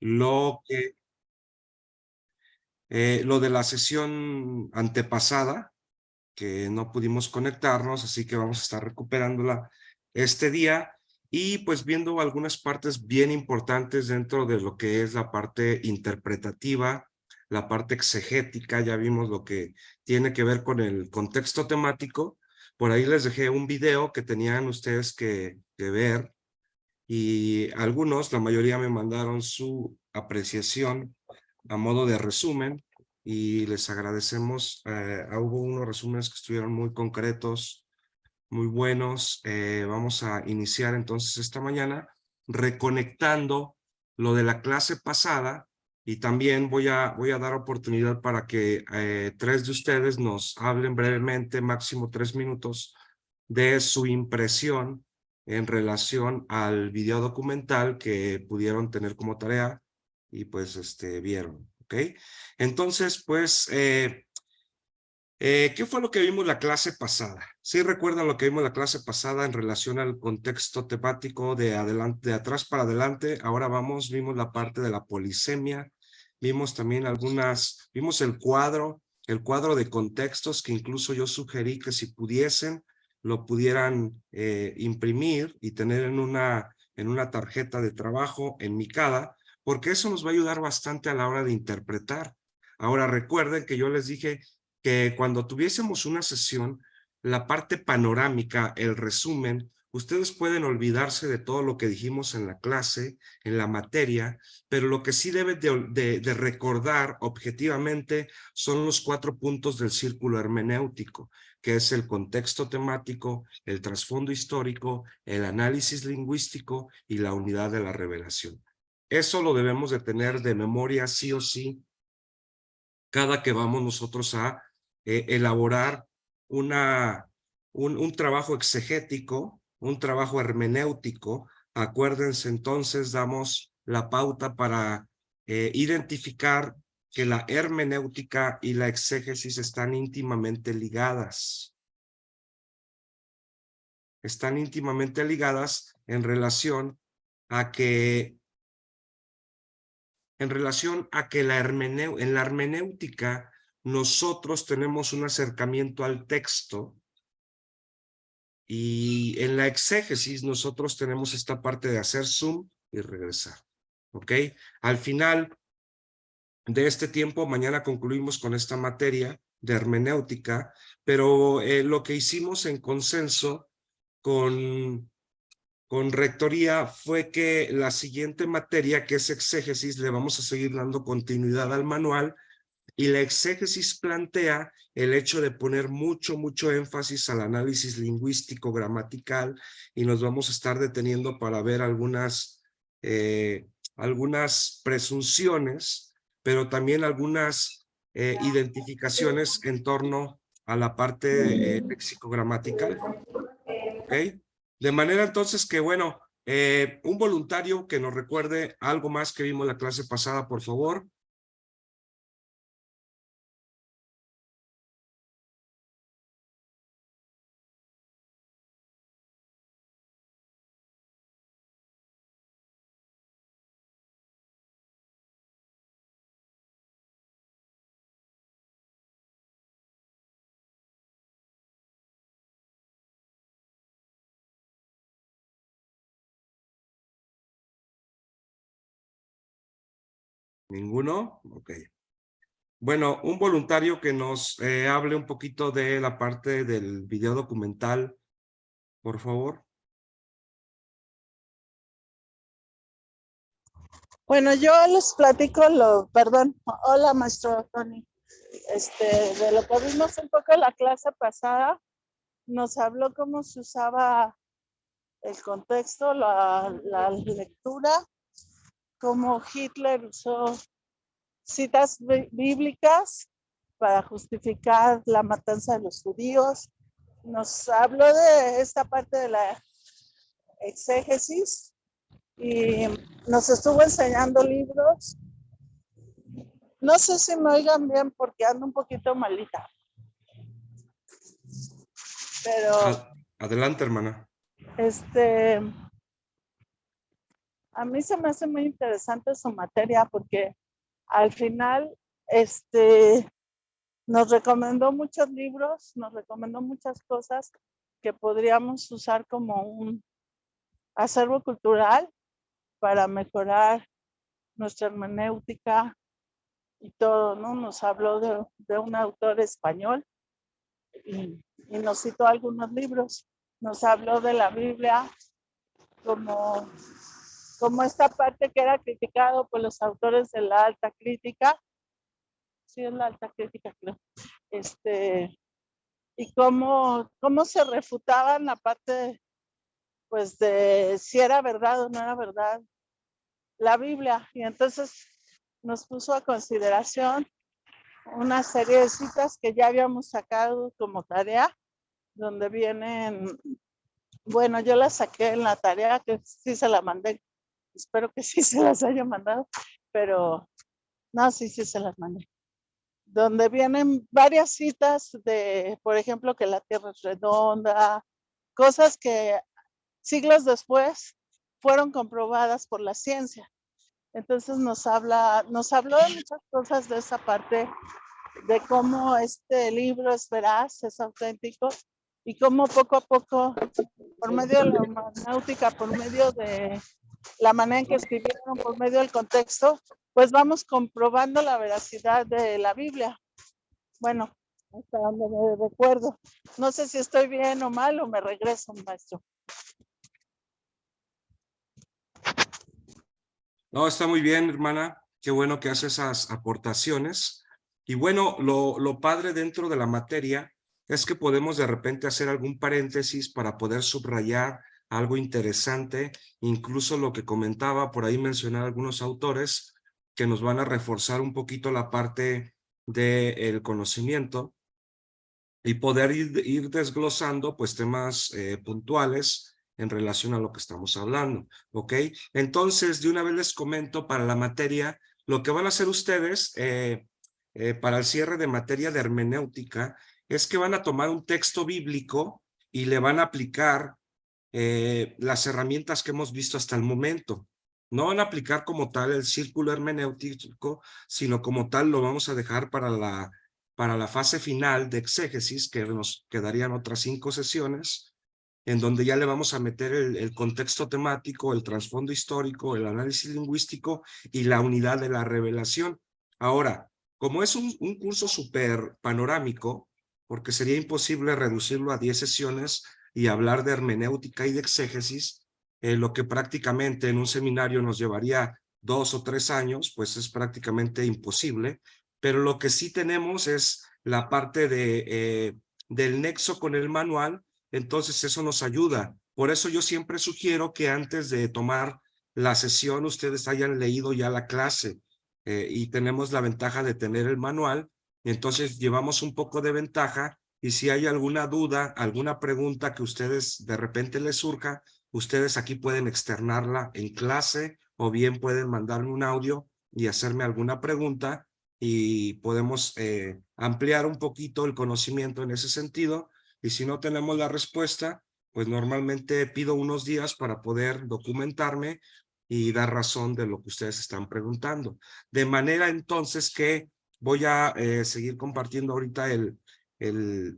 lo de la sesión antepasada, que no pudimos conectarnos, así que vamos a estar recuperándola este día y pues viendo algunas partes bien importantes dentro de lo que es la parte interpretativa, la parte exegética. Ya vimos lo que tiene que ver con el contexto temático. Por ahí les dejé un video que tenían ustedes que ver y algunos, la mayoría me mandaron su apreciación a modo de resumen y les agradecemos. Hubo unos resúmenes que estuvieron muy concretos, muy buenos. Vamos a iniciar entonces esta mañana reconectando lo de la clase pasada y también voy a dar oportunidad para que 3 de ustedes nos hablen brevemente, máximo 3 minutos, de su impresión en relación al video documental que pudieron tener como tarea y pues vieron, ¿ok? Entonces, pues, ¿qué fue lo que vimos la clase pasada? ¿Sí recuerdan lo que vimos la clase pasada en relación al contexto temático de adelante, de atrás para adelante? Ahora vimos la parte de la polisemia, vimos también vimos el cuadro de contextos que incluso yo sugerí que si pudiesen, lo pudieran imprimir y tener en una tarjeta de trabajo enmicada, porque eso nos va a ayudar bastante a la hora de interpretar. Ahora recuerden que yo les dije que cuando tuviésemos una sesión, la parte panorámica, el resumen, ustedes pueden olvidarse de todo lo que dijimos en la clase, en la materia, pero lo que sí deben de recordar objetivamente son los 4 puntos del círculo hermenéutico, que es el contexto temático, el trasfondo histórico, el análisis lingüístico y la unidad de la revelación. Eso lo debemos de tener de memoria sí o sí cada que vamos nosotros a elaborar un trabajo exegético, un trabajo hermenéutico. Acuérdense, entonces damos la pauta para identificar que la hermenéutica y la exégesis están íntimamente ligadas. Están íntimamente ligadas en relación a que en la hermenéutica nosotros tenemos un acercamiento al texto y en la exégesis nosotros tenemos esta parte de hacer zoom y regresar, ¿ok? Al final de este tiempo, mañana concluimos con esta materia de hermenéutica, pero lo que hicimos en consenso con rectoría fue que la siguiente materia, que es exégesis, le vamos a seguir dando continuidad al manual, y la exégesis plantea el hecho de poner mucho énfasis al análisis lingüístico gramatical y nos vamos a estar deteniendo para ver algunas presunciones, pero también algunas identificaciones en torno a la parte lexicogramatical. ¿Ok? De manera entonces que, bueno, un voluntario que nos recuerde algo más que vimos la clase pasada, por favor. ¿Ninguno? Ok. Bueno, un voluntario que nos hable un poquito de la parte del video documental, por favor. Bueno, yo les platico hola maestro Tony, de lo que vimos un poco en la clase pasada, nos habló cómo se usaba el contexto, la lectura, cómo Hitler usó citas bíblicas para justificar la matanza de los judíos. Nos habló de esta parte de la exégesis y nos estuvo enseñando libros. No sé si me oigan bien porque ando un poquito malita. Pero Adelante, hermana. a mí se me hace muy interesante su materia porque al final nos recomendó muchos libros, nos recomendó muchas cosas que podríamos usar como un acervo cultural para mejorar nuestra hermenéutica y todo, ¿no? Nos habló de un autor español y nos citó algunos libros. Nos habló de la Biblia como esta parte que era criticado por los autores de la alta crítica. Sí, es la alta crítica, creo. Y cómo se refutaban la parte, pues, de si era verdad o no era verdad la Biblia. Y entonces nos puso a consideración una serie de citas que ya habíamos sacado como tarea, donde vienen, bueno, yo las saqué en la tarea, que sí se la mandé, espero que sí se las haya mandado, pero no, sí se las mandé. Donde vienen varias citas de, por ejemplo, que la Tierra es redonda, cosas que siglos después fueron comprobadas por la ciencia. Entonces nos habló de muchas cosas de esa parte, de cómo este libro es veraz, es auténtico, y cómo poco a poco, por medio de la hermenéutica, por medio de la manera en que escribieron, por medio del contexto, pues vamos comprobando la veracidad de la Biblia. Bueno, hasta donde me recuerdo. No sé si estoy bien o mal o me regreso, maestro. No, está muy bien, hermana. Qué bueno que hace esas aportaciones. Y bueno, lo padre dentro de la materia es que podemos de repente hacer algún paréntesis para poder subrayar algo interesante, incluso lo que comentaba, por ahí mencionar algunos autores que nos van a reforzar un poquito la parte del conocimiento y poder ir desglosando pues temas puntuales en relación a lo que estamos hablando, ¿ok? Entonces, de una vez les comento para la materia, lo que van a hacer ustedes para el cierre de materia de hermenéutica es que van a tomar un texto bíblico y le van a aplicar las herramientas que hemos visto hasta el momento. No van a aplicar como tal el círculo hermenéutico, sino como tal lo vamos a dejar para la fase final de exégesis, que nos quedarían otras 5 sesiones, en donde ya le vamos a meter el contexto temático, el trasfondo histórico, el análisis lingüístico y la unidad de la revelación. Ahora, como es un curso súper panorámico, porque sería imposible reducirlo a 10 sesiones y hablar de hermenéutica y de exégesis, lo que prácticamente en un seminario nos llevaría 2 o 3 años, pues es prácticamente imposible, pero lo que sí tenemos es la parte del nexo con el manual, entonces eso nos ayuda. Por eso yo siempre sugiero que antes de tomar la sesión ustedes hayan leído ya la clase y tenemos la ventaja de tener el manual, entonces llevamos un poco de ventaja y si hay alguna duda, alguna pregunta que ustedes de repente les surja, ustedes aquí pueden externarla en clase o bien pueden mandarme un audio y hacerme alguna pregunta y podemos ampliar un poquito el conocimiento en ese sentido. Y si no tenemos la respuesta, pues normalmente pido unos días para poder documentarme y dar razón de lo que ustedes están preguntando. De manera entonces que voy a seguir compartiendo ahorita el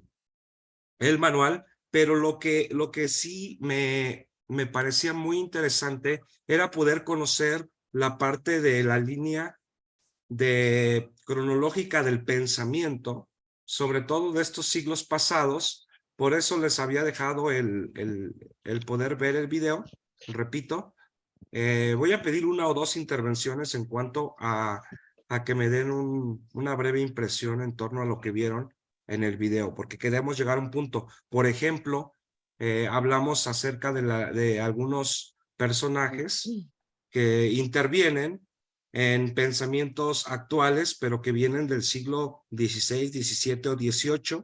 manual, pero lo que sí me parecía muy interesante era poder conocer la parte de la línea cronológica del pensamiento, sobre todo de estos siglos pasados. Por eso les había dejado el poder ver el video. Repito, voy a pedir 1 o 2 intervenciones en cuanto a que me den una breve impresión en torno a lo que vieron en el video, porque queremos llegar a un punto. Por ejemplo, hablamos acerca de algunos personajes que intervienen en pensamientos actuales, pero que vienen del siglo XVI, XVII o XVIII,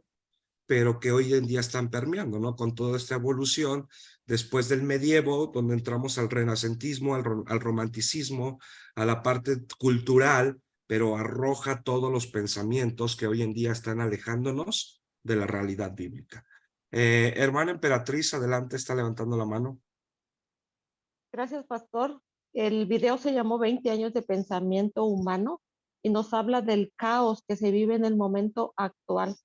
pero que hoy en día están permeando, ¿no? Con toda esta evolución, después del medievo, donde entramos al renacentismo, al romanticismo, a la parte cultural, pero arroja todos los pensamientos que hoy en día están alejándonos de la realidad bíblica. Hermana Emperatriz, adelante, está levantando la mano. Gracias, pastor. El video se llamó 20 años de pensamiento humano y nos habla del caos que se vive en el momento actual.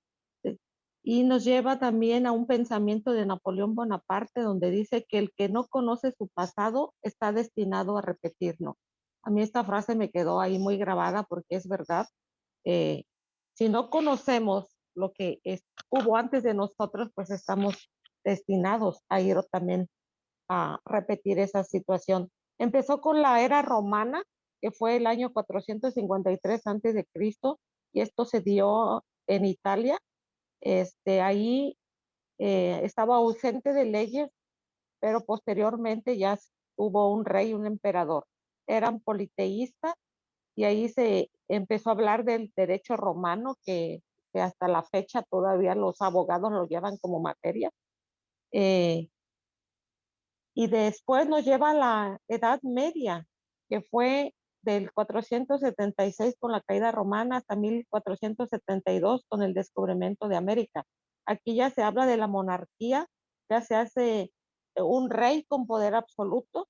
¿Sí? Y nos lleva también a un pensamiento de Napoleón Bonaparte, donde dice que el que no conoce su pasado está destinado a repetirlo. A mí esta frase me quedó ahí muy grabada porque es verdad. Eh, si no conocemos lo que hubo antes de nosotros, pues estamos destinados a ir también a repetir esa situación. Empezó con la era romana, que fue el año 453 antes de Cristo, y esto se dio en Italia. Ahí estaba ausente de leyes, pero posteriormente ya hubo un rey, un emperador. Eran politeístas y ahí se empezó a hablar del derecho romano que hasta la fecha todavía los abogados lo llevan como materia. Eh, y después nos lleva a la Edad Media, que fue del 476 con la caída romana hasta 1472 con el descubrimiento de América. Aquí ya se habla de la monarquía, ya se hace un rey con poder absoluto,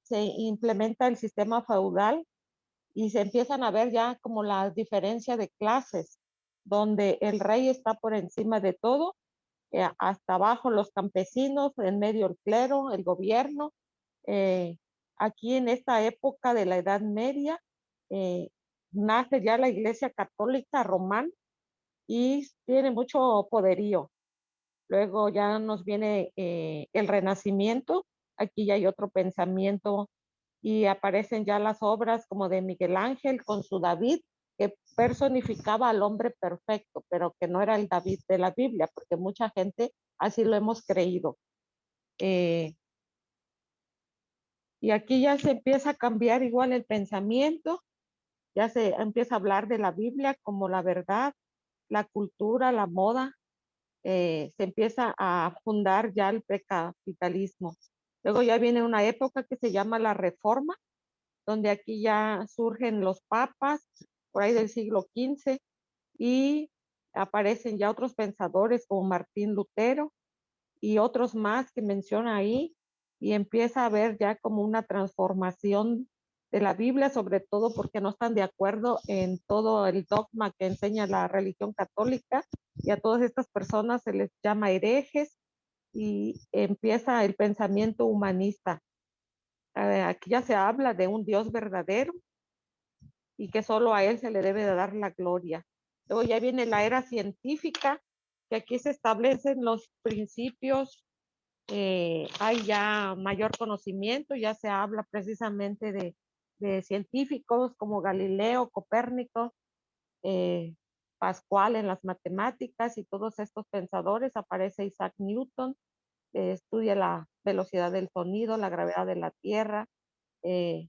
se implementa el sistema feudal y se empiezan a ver ya como la diferencia de clases, donde el rey está por encima de todo, hasta abajo los campesinos, en medio el clero, el gobierno. Eh, Aquí en esta época de la Edad Media nace ya la Iglesia Católica Romana y tiene mucho poderío. Luego ya nos viene el Renacimiento, aquí ya hay otro pensamiento y aparecen ya las obras como de Miguel Ángel con su David, que personificaba al hombre perfecto, pero que no era el David de la Biblia, porque mucha gente así lo hemos creído. Eh, y aquí ya se empieza a cambiar igual el pensamiento, ya se empieza a hablar de la Biblia como la verdad, la cultura, la moda, se empieza a fundar ya el precapitalismo. Luego ya viene una época que se llama la Reforma, donde aquí ya surgen los papas, por ahí del siglo XV, y aparecen ya otros pensadores como Martín Lutero y otros más que menciona ahí, y empieza a haber ya como una transformación de la Biblia, sobre todo porque no están de acuerdo en todo el dogma que enseña la religión católica, y a todas estas personas se les llama herejes, y empieza el pensamiento humanista. Aquí ya se habla de un Dios verdadero y que solo a él se le debe de dar la gloria. Luego ya viene la era científica, que aquí se establecen los principios, hay ya mayor conocimiento, ya se habla precisamente de científicos como Galileo, Copérnico, eh, Pascual en las matemáticas y todos estos pensadores. Aparece Isaac Newton, estudia la velocidad del sonido, la gravedad de la Tierra, eh,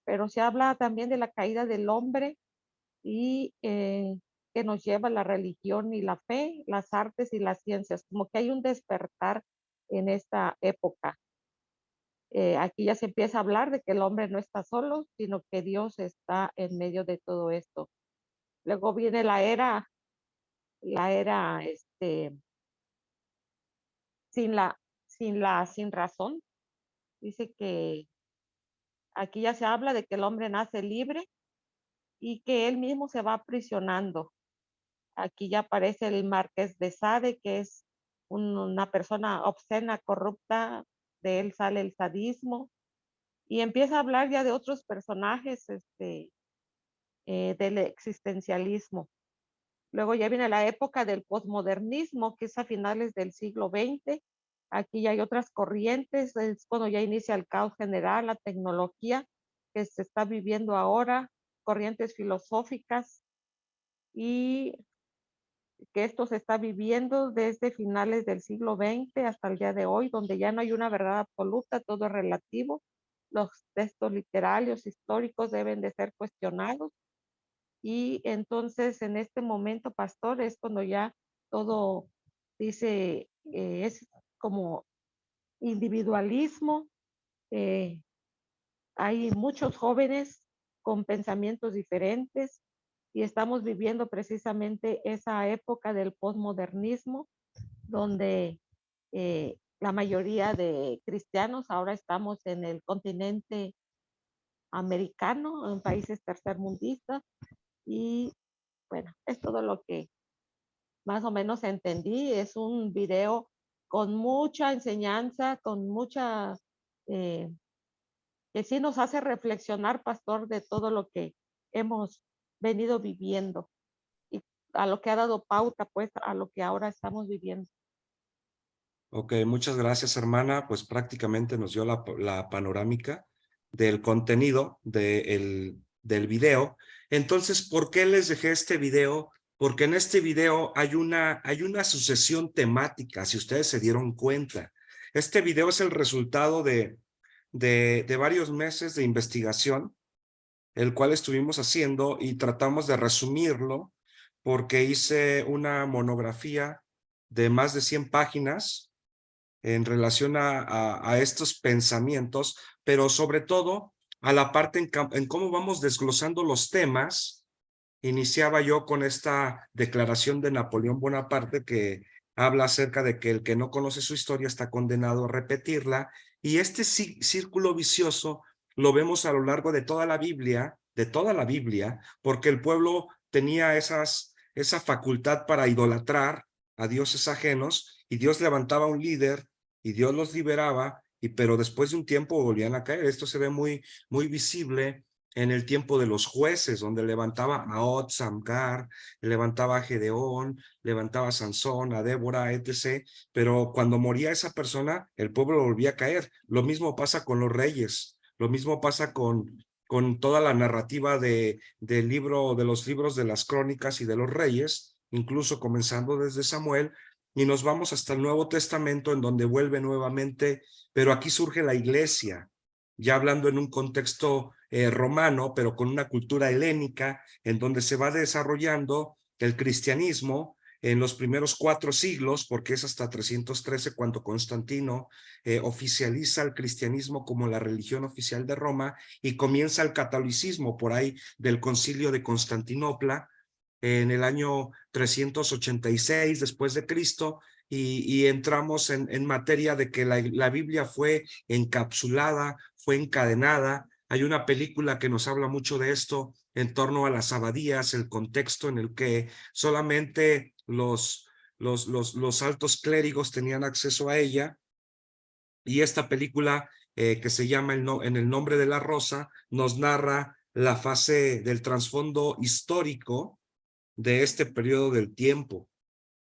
pero se habla también de la caída del hombre y que nos lleva la religión y la fe, las artes y las ciencias, como que hay un despertar en esta época. Aquí ya se empieza a hablar de que el hombre no está solo, sino que Dios está en medio de todo esto. Luego viene la era sin la, sin razón. Dice que aquí ya se habla de que el hombre nace libre y que él mismo se va aprisionando. Aquí ya aparece el Marqués de Sade, que es una persona obscena, corrupta, de él sale el sadismo, y empieza a hablar ya de otros personajes del existencialismo. Luego ya viene la época del posmodernismo, que es a finales del siglo XX. Aquí ya hay otras corrientes, es cuando ya inicia el caos general, la tecnología que se está viviendo ahora, corrientes filosóficas, y que esto se está viviendo desde finales del siglo XX hasta el día de hoy, donde ya no hay una verdad absoluta, todo es relativo. Los textos literarios, históricos deben de ser cuestionados. Y entonces en este momento, pastor, es cuando ya todo dice, es como individualismo. eh, Hay muchos jóvenes con pensamientos diferentes y estamos viviendo precisamente esa época del posmodernismo, donde la mayoría de cristianos ahora estamos en el continente americano, en países tercermundistas. Y bueno, es todo lo que más o menos entendí. Es un video con mucha enseñanza, con mucha, que sí nos hace reflexionar, pastor, de todo lo que hemos venido viviendo y a lo que ha dado pauta, pues, a lo que ahora estamos viviendo. Ok, muchas gracias, hermana. Pues prácticamente nos dio la panorámica del contenido del video. Entonces, ¿por qué les dejé este video? Porque en este video hay una sucesión temática, si ustedes se dieron cuenta. Este video es el resultado de varios meses de investigación, el cual estuvimos haciendo y tratamos de resumirlo porque hice una monografía de más de 100 páginas en relación a estos pensamientos, pero sobre todo a la parte en cómo vamos desglosando los temas. Iniciaba yo con esta declaración de Napoleón Bonaparte que habla acerca de que el que no conoce su historia está condenado a repetirla, y este círculo vicioso lo vemos a lo largo de toda la Biblia, porque el pueblo tenía esa facultad para idolatrar a dioses ajenos, y Dios levantaba un líder y Dios los liberaba, pero después de un tiempo volvían a caer. Esto se ve muy visible en el tiempo de los jueces, donde levantaba a Od, Samgar, levantaba a Gedeón, levantaba a Sansón, a Débora, etc. Pero cuando moría esa persona, el pueblo volvía a caer. Lo mismo pasa con los reyes, lo mismo pasa con toda la narrativa de los libros de las crónicas y de los reyes, incluso comenzando desde Samuel, y nos vamos hasta el Nuevo Testamento, en donde vuelve nuevamente, pero aquí surge la iglesia, ya hablando en un contexto romano, pero con una cultura helénica, en donde se va desarrollando el cristianismo en los primeros 4 siglos, porque es hasta 313 cuando Constantino oficializa el cristianismo como la religión oficial de Roma, y comienza el catolicismo por ahí del concilio de Constantinopla en el año 386 después de Cristo, y entramos en materia de que la Biblia fue encapsulada, fue encadenada. Hay una película que nos habla mucho de esto en torno a las abadías, el contexto en el que solamente los altos clérigos tenían acceso a ella, y esta película que se llama En el nombre de la rosa nos narra la fase del trasfondo histórico de este periodo del tiempo.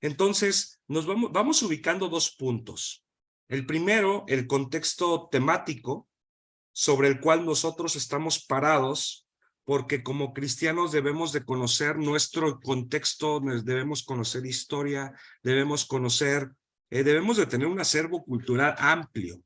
Entonces, nos vamos ubicando 2 puntos. El primero, el contexto temático sobre el cual nosotros estamos parados, porque como cristianos debemos de conocer nuestro contexto, debemos conocer historia, debemos de tener un acervo cultural amplio.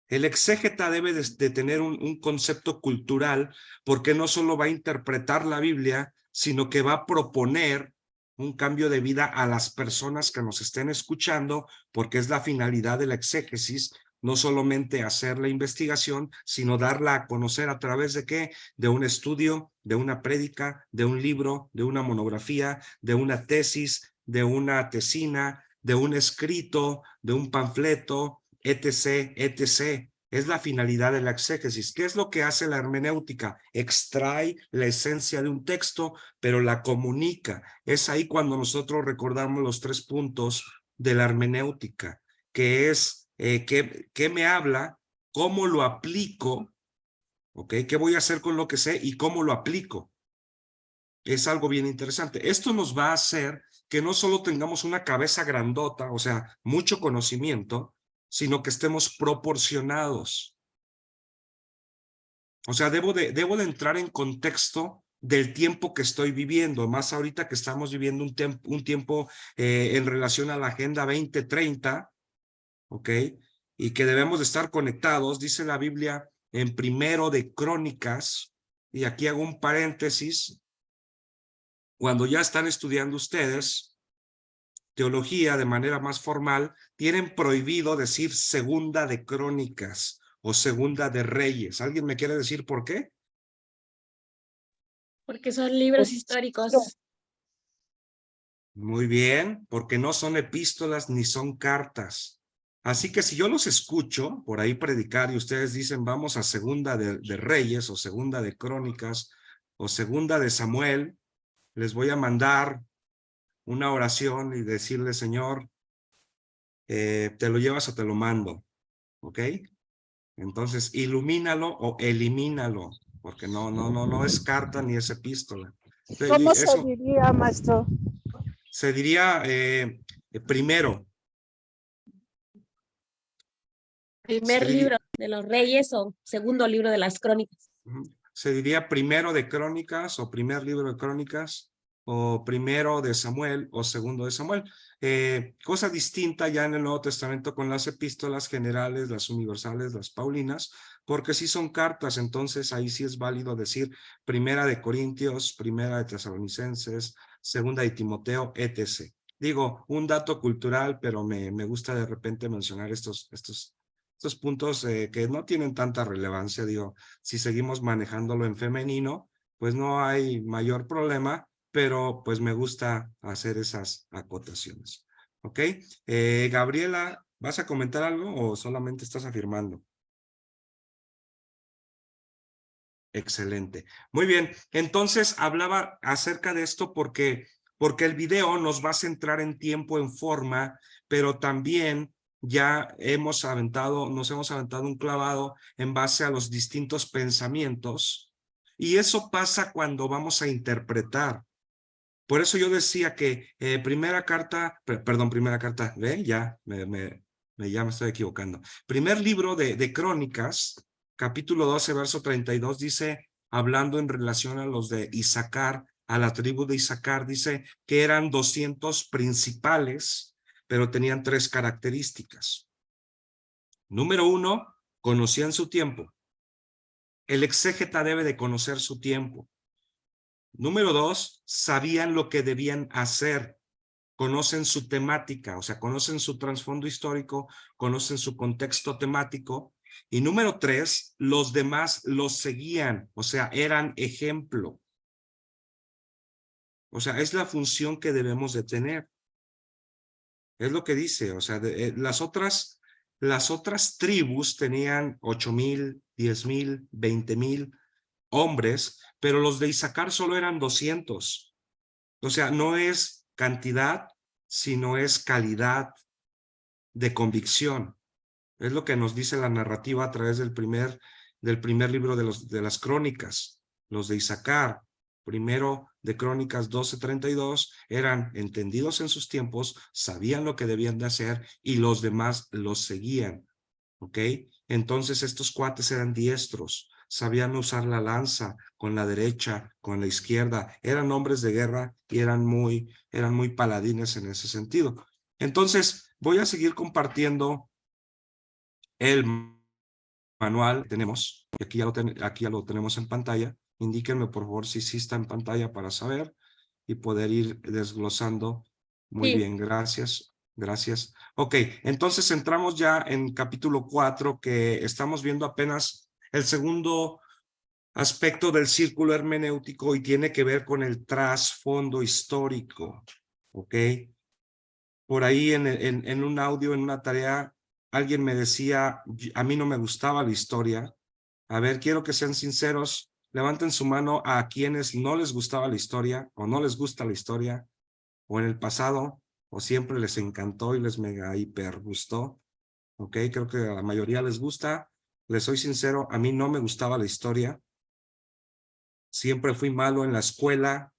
El exégeta debe de tener un concepto cultural, porque no solo va a interpretar la Biblia, sino que va a proponer un cambio de vida a las personas que nos estén escuchando, porque es la finalidad de la exégesis, no solamente hacer la investigación, sino darla a conocer a través de ¿qué? De un estudio, de una prédica, de un libro, de una monografía, de una tesis, de una tesina, de un escrito, de un panfleto, etc., etc. Es la finalidad de la exégesis. ¿Qué es lo que hace la hermenéutica? Extrae la esencia de un texto, pero la comunica. Es ahí cuando nosotros recordamos los 3 puntos de la hermenéutica, que es qué me habla, cómo lo aplico, ¿ok? ¿Qué voy a hacer con lo que sé y cómo lo aplico? Es algo bien interesante. Esto nos va a hacer que no solo tengamos una cabeza grandota, o sea, mucho conocimiento, sino que estemos proporcionados. O sea, debo de entrar en contexto del tiempo que estoy viviendo, más ahorita que estamos viviendo un tiempo en relación a la Agenda 2030, ¿ok? Y que debemos de estar conectados. Dice la Biblia en Primero de Crónicas, y aquí hago un paréntesis, cuando ya están estudiando ustedes teología de manera más formal, tienen prohibido decir Segunda de Crónicas o Segunda de Reyes. ¿Alguien me quiere decir por qué? Porque son libros históricos. Muy bien, porque no son epístolas ni son cartas. Así que si yo los escucho por ahí predicar y ustedes dicen vamos a segunda de Reyes o segunda de Crónicas o segunda de Samuel, les voy a mandar una oración y decirle, Señor, te lo llevas o te lo mando, ¿ok? Entonces, ilumínalo o elimínalo, porque no es carta ni es epístola. ¿Cómo se Eso diría, maestro? se diría primero. Se Primer diría, libro de los Reyes o segundo libro de las Crónicas. se diría primero de Crónicas o primer libro de Crónicas o primero de Samuel o segundo de Samuel. Cosa distinta ya en el Nuevo Testamento con las epístolas generales, las universales, las paulinas, porque sí son cartas, entonces ahí sí es válido decir primera de Corintios, primera de Tesalonicenses, segunda de Timoteo, etc. Digo, un dato cultural, pero me gusta de repente mencionar estos puntos que no tienen tanta relevancia. Digo, si seguimos manejándolo en femenino, pues no hay mayor problema, pero pues me gusta hacer esas acotaciones. ¿Ok? Gabriela, ¿vas a comentar algo o solamente estás afirmando? Excelente. Muy bien. Entonces hablaba acerca de esto porque el video nos va a centrar en tiempo, en forma, pero también ya nos hemos aventado un clavado en base a los distintos pensamientos, y eso pasa cuando vamos a interpretar. Por eso yo decía que primera carta, ¿ve? Ya me estoy equivocando. Primer libro de Crónicas, capítulo 12, verso 32, dice, hablando en relación a los de Isaacar, a la tribu de Isaacar, dice que eran 200 principales, pero tenían 3 características. Número 1, conocían su tiempo. El exégeta debe de conocer su tiempo. Número 2, sabían lo que debían hacer. Conocen su temática, o sea, conocen su trasfondo histórico, conocen su contexto temático. Y número 3, los demás los seguían, o sea, eran ejemplo. O sea, es la función que debemos de tener. Es lo que dice, o sea, las otras tribus tenían 8,000, 10,000, 20,000 hombres, pero los de Isaacar solo eran 200. O sea, no es cantidad, sino es calidad de convicción. Es lo que nos dice la narrativa a través del primer libro de las Crónicas. Los de Isaacar, primero de Crónicas 12:32, eran entendidos en sus tiempos, sabían lo que debían de hacer y los demás los seguían. ¿Ok? Entonces estos cuates eran diestros, sabían usar la lanza con la derecha, con la izquierda, eran hombres de guerra y eran muy paladines en ese sentido. Entonces voy a seguir compartiendo el manual que tenemos, y aquí ya lo tenemos en pantalla. Indíquenme por favor si sí está en pantalla para saber y poder ir desglosando. Muy Sí. bien, gracias. Gracias. Ok, entonces entramos ya en capítulo 4, que estamos viendo apenas el segundo aspecto del círculo hermenéutico y tiene que ver con el trasfondo histórico. Ok. Por ahí en un audio, en una tarea, alguien me decía, a mí no me gustaba la historia. A ver, quiero que sean sinceros, levanten su mano a quienes no les gustaba la historia o no les gusta la historia, o en el pasado, o siempre les encantó y les mega hiper gustó. Ok, creo que a la mayoría les gusta. Les soy sincero, a mí no me gustaba la historia. Siempre fui malo en la escuela.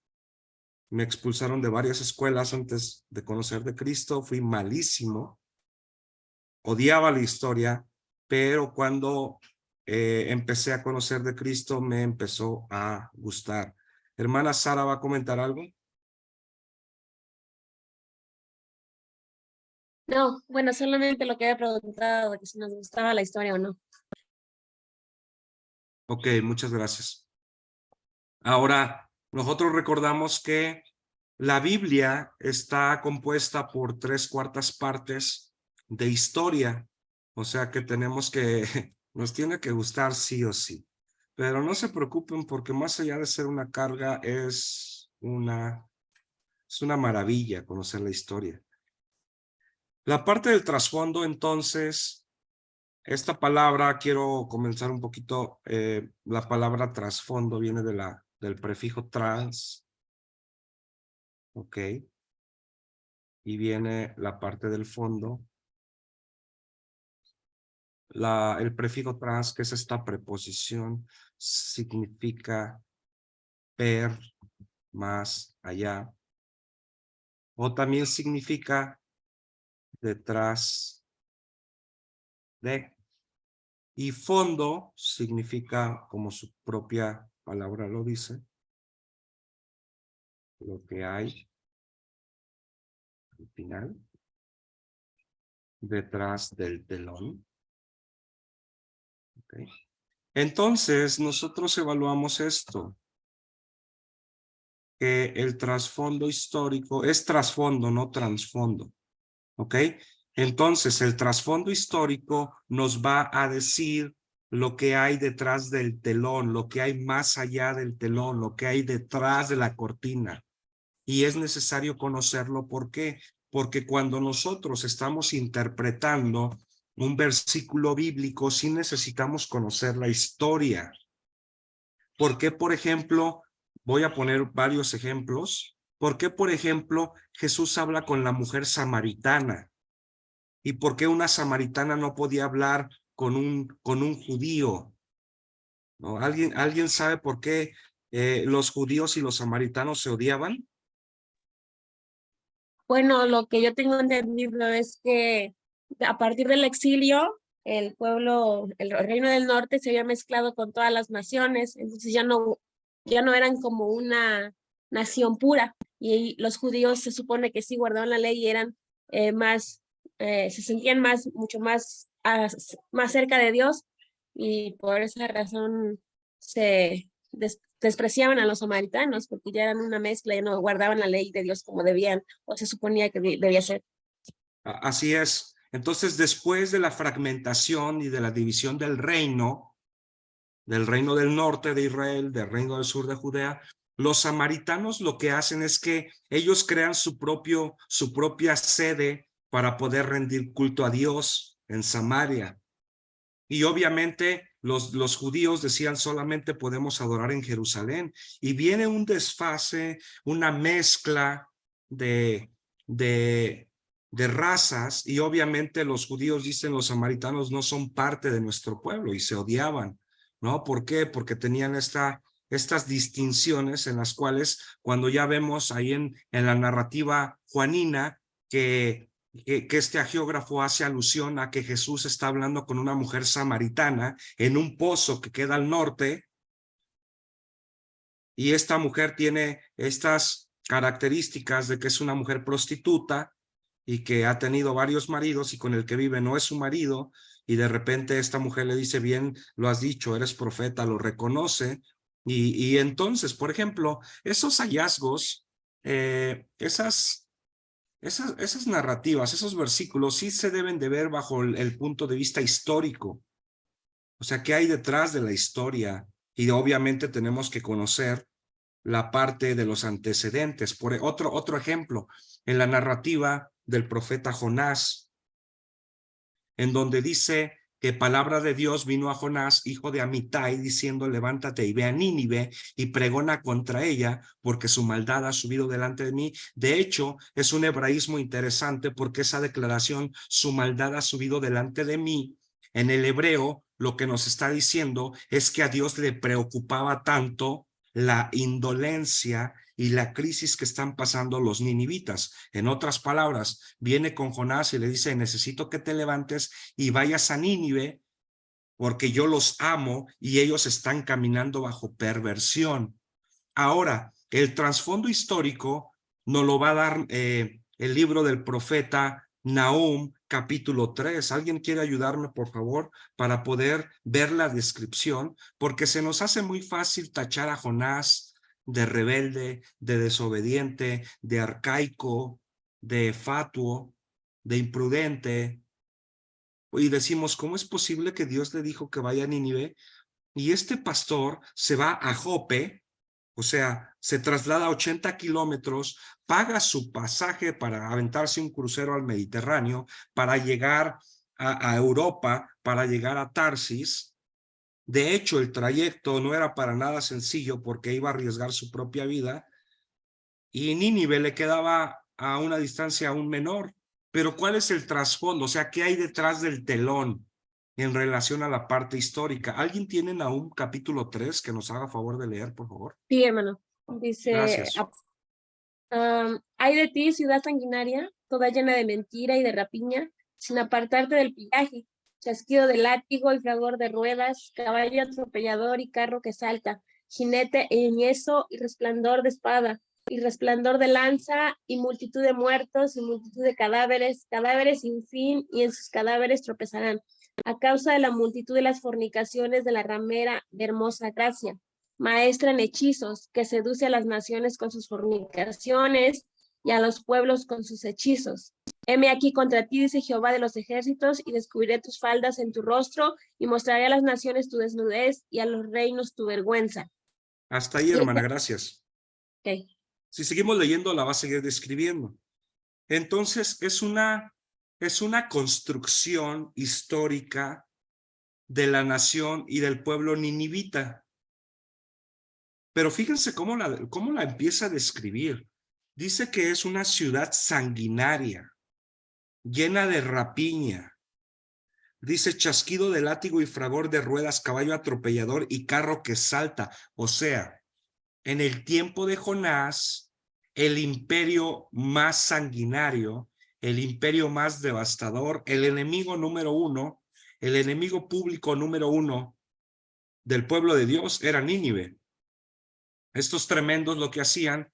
Me expulsaron de varias escuelas antes de conocer de Cristo. Fui malísimo. Odiaba la historia, pero cuando empecé a conocer de Cristo me empezó a gustar. Hermana Sara, ¿va a comentar algo? No, bueno, solamente lo que había preguntado, de que si nos gustaba la historia o no. Ok, muchas gracias. Ahora, nosotros recordamos que la Biblia está compuesta por 3/4 partes de historia, o sea que nos tiene que gustar sí o sí. Pero no se preocupen porque más allá de ser una carga, es una maravilla conocer la historia. La parte del trasfondo, entonces, esta palabra, quiero comenzar un poquito, la palabra trasfondo viene del prefijo trans, ok, y viene la parte del fondo. El prefijo trans, que es esta preposición, significa per, más, allá, o también significa detrás de. Y fondo significa, como su propia palabra lo dice, lo que hay al final, detrás del telón. ¿Okay? Entonces, nosotros evaluamos esto, que el trasfondo histórico es trasfondo, no trasfondo. ¿Ok? Entonces, el trasfondo histórico nos va a decir lo que hay detrás del telón, lo que hay más allá del telón, lo que hay detrás de la cortina. Y es necesario conocerlo. ¿Por qué? Porque cuando nosotros estamos interpretando un versículo bíblico, sí necesitamos conocer la historia. ¿Por qué, por ejemplo, voy a poner varios ejemplos? ¿Por qué, por ejemplo, Jesús habla con la mujer samaritana? ¿Y por qué una samaritana no podía hablar con un judío? ¿No? ¿Alguien sabe por qué los judíos y los samaritanos se odiaban? Bueno, lo que yo tengo entendido es que a partir del exilio, el pueblo, el reino del norte se había mezclado con todas las naciones, entonces ya no eran como una nación pura. Y los judíos se supone que sí guardaban la ley y eran se sentían mucho más, más cerca de Dios, y por esa razón se despreciaban a los samaritanos, porque ya eran una mezcla, ya no guardaban la ley de Dios como debían, o se suponía que debía ser. Así es. Entonces, después de la fragmentación y de la división del reino del norte de Israel, del reino del sur de Judea, los samaritanos lo que hacen es que ellos crean su propia sede para poder rendir culto a Dios en Samaria. Y obviamente los judíos decían solamente podemos adorar en Jerusalén. Y viene un desfase, una mezcla de razas, y obviamente los judíos dicen los samaritanos no son parte de nuestro pueblo, y se odiaban, ¿no? ¿Por qué? Porque tenían estas distinciones en las cuales cuando ya vemos ahí en la narrativa juanina que este agiógrafo hace alusión a que Jesús está hablando con una mujer samaritana en un pozo que queda al norte, y esta mujer tiene estas características de que es una mujer prostituta y que ha tenido varios maridos y con el que vive no es su marido, y de repente esta mujer le dice, bien, lo has dicho, eres profeta, lo reconoce, y entonces, por ejemplo, esos hallazgos, esas narrativas, esos versículos sí se deben de ver bajo el punto de vista histórico. O sea, ¿qué hay detrás de la historia? Y obviamente tenemos que conocer la parte de los antecedentes. Por otro ejemplo, en la narrativa del profeta Jonás, en donde dice que palabra de Dios vino a Jonás, hijo de Amitai, diciendo, levántate y ve a Nínive y pregona contra ella, porque su maldad ha subido delante de mí. De hecho, es un hebraísmo interesante, porque esa declaración, su maldad ha subido delante de mí, en el hebreo lo que nos está diciendo es que a Dios le preocupaba tanto la indolencia y la crisis que están pasando los ninivitas. En otras palabras, viene con Jonás y le dice, necesito que te levantes y vayas a Nínive, porque yo los amo y ellos están caminando bajo perversión. Ahora, el trasfondo histórico nos lo va a dar el libro del profeta Nahum, capítulo 3. ¿Alguien quiere ayudarme, por favor, para poder ver la descripción? Porque se nos hace muy fácil tachar a Jonás de rebelde, de desobediente, de arcaico, de fatuo, de imprudente. Y decimos, ¿cómo es posible que Dios le dijo que vaya a Nínive? Y este pastor se va a Jope, O sea, se traslada a 80 kilómetros, paga su pasaje para aventarse un crucero al Mediterráneo, para llegar a Europa, para llegar a Tarsis. De hecho, el trayecto no era para nada sencillo porque iba a arriesgar su propia vida y Nínive le quedaba a una distancia aún menor. Pero ¿cuál es el trasfondo? O sea, ¿qué hay detrás del telón en relación a la parte histórica? ¿Alguien tiene Nahum capítulo 3 que nos haga favor de leer, por favor? Sí, hermano. Dice, Gracias. Ay de ti, ciudad sanguinaria, toda llena de mentira y de rapiña, sin apartarte del pillaje, chasquido de látigo y fragor de ruedas, caballo atropellador y carro que salta, jinete e ñezo y resplandor de espada, y resplandor de lanza, y multitud de muertos, y multitud de cadáveres, cadáveres sin fin, y en sus cadáveres tropezarán, a causa de la multitud de las fornicaciones de la ramera de hermosa gracia, maestra en hechizos, que seduce a las naciones con sus fornicaciones y a los pueblos con sus hechizos. Heme aquí contra ti, dice Jehová de los ejércitos, y descubriré tus faldas en tu rostro, y mostraré a las naciones tu desnudez, y a los reinos tu vergüenza. Hasta ahí, hermana, gracias. Okay. Si seguimos leyendo, la va a seguir describiendo. Entonces, es una construcción histórica de la nación y del pueblo ninivita. Pero fíjense cómo la empieza a describir. Dice que es una ciudad sanguinaria, llena de rapiña. Dice chasquido de látigo y fragor de ruedas, caballo atropellador y carro que salta. O sea, en el tiempo de Jonás, el imperio más sanguinario, el imperio más devastador, el enemigo número uno, el enemigo público número uno del pueblo de Dios era Nínive. Estos tremendos lo que hacían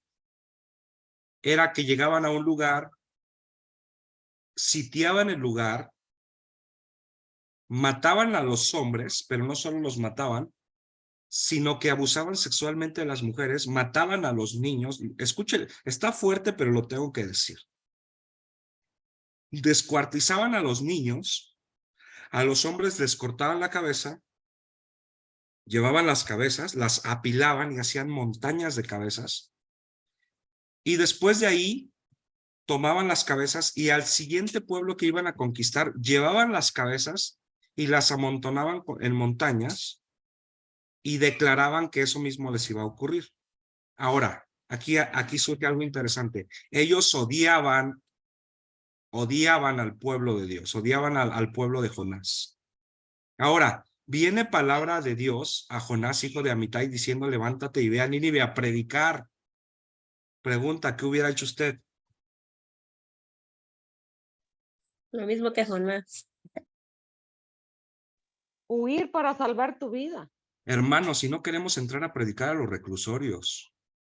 era que llegaban a un lugar, sitiaban el lugar, mataban a los hombres, pero no solo los mataban, sino que abusaban sexualmente de las mujeres, mataban a los niños. Escuchen, está fuerte, pero lo tengo que decir. Descuartizaban a los niños, a los hombres les cortaban la cabeza, llevaban las cabezas, las apilaban y hacían montañas de cabezas. Y después de ahí tomaban las cabezas y al siguiente pueblo que iban a conquistar, llevaban las cabezas y las amontonaban en montañas y declaraban que eso mismo les iba a ocurrir. Ahora, aquí surge algo interesante. Ellos odiaban al pueblo de Dios, odiaban al pueblo de Jonás. Ahora, viene palabra de Dios a Jonás, hijo de Amitai, diciendo, levántate y ve a Nínive a predicar. Pregunta, ¿qué hubiera hecho usted? Lo mismo que Jonás. Huir para salvar tu vida. Hermanos, si no queremos entrar a predicar a los reclusorios,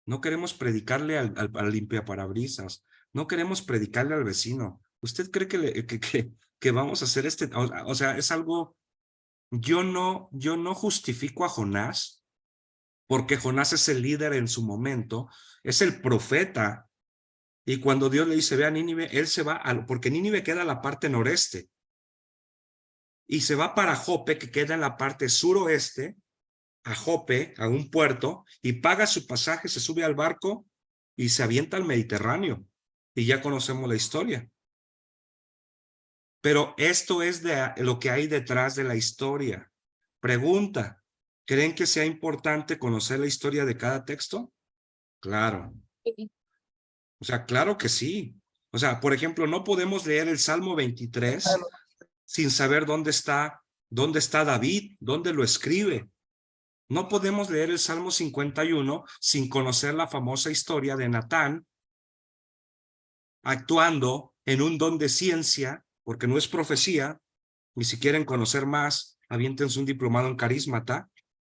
no queremos predicarle al limpiaparabrisas, no queremos predicarle al vecino. ¿Usted cree que vamos a hacer o sea, es algo, yo no justifico a Jonás, porque Jonás es el líder en su momento, es el profeta, y cuando Dios le dice, ve a Nínive, él se va, porque Nínive queda en la parte noreste, y se va para Jope, que queda en la parte suroeste, a Jope, a un puerto, y paga su pasaje, se sube al barco y se avienta al Mediterráneo. Y ya conocemos la historia. Pero esto es de lo que hay detrás de la historia. Pregunta, ¿creen que sea importante conocer la historia de cada texto? Claro. O sea, claro que sí. O sea, por ejemplo, no podemos leer el Salmo 23 sin saber dónde está David, dónde lo escribe. No podemos leer el Salmo 51 sin conocer la famosa historia de Natán actuando en un don de ciencia, porque no es profecía, y si quieren conocer más, aviéntense un diplomado en carismata,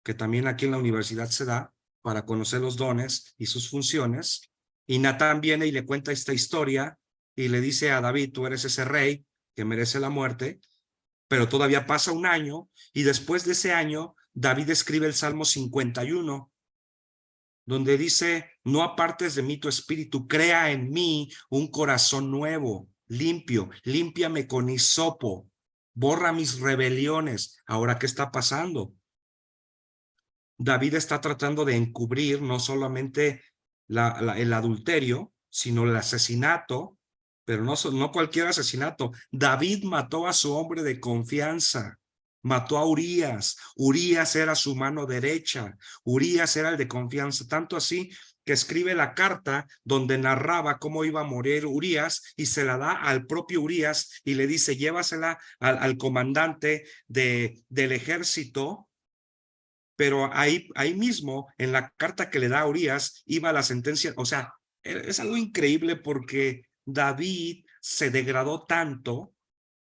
que también aquí en la universidad se da, para conocer los dones y sus funciones. Y Natán viene y le cuenta esta historia y le dice a David, tú eres ese rey que merece la muerte, pero todavía pasa un año y después de ese año David escribe el Salmo 51, donde dice, no apartes de mí tu espíritu, crea en mí un corazón nuevo, limpio, límpiame con hisopo, borra mis rebeliones. Ahora, ¿qué está pasando? David está tratando de encubrir no solamente el adulterio, sino el asesinato, pero no cualquier asesinato. David mató a su hombre de confianza, mató a Urías. Urías era su mano derecha, Urías era el de confianza, tanto así que escribe la carta donde narraba cómo iba a morir Urías y se la da al propio Urías y le dice, llévasela al comandante del ejército. Pero ahí mismo, en la carta que le da a Urías, iba la sentencia. O sea, es algo increíble porque David se degradó tanto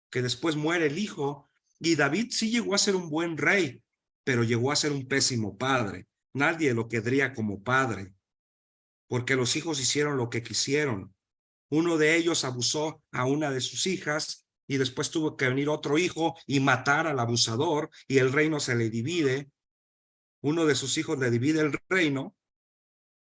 que después muere el hijo, y David sí llegó a ser un buen rey, pero llegó a ser un pésimo padre. Nadie lo querría como padre, porque los hijos hicieron lo que quisieron. Uno de ellos abusó a una de sus hijas y después tuvo que venir otro hijo y matar al abusador, y el reino se le divide. Uno de sus hijos le divide el reino,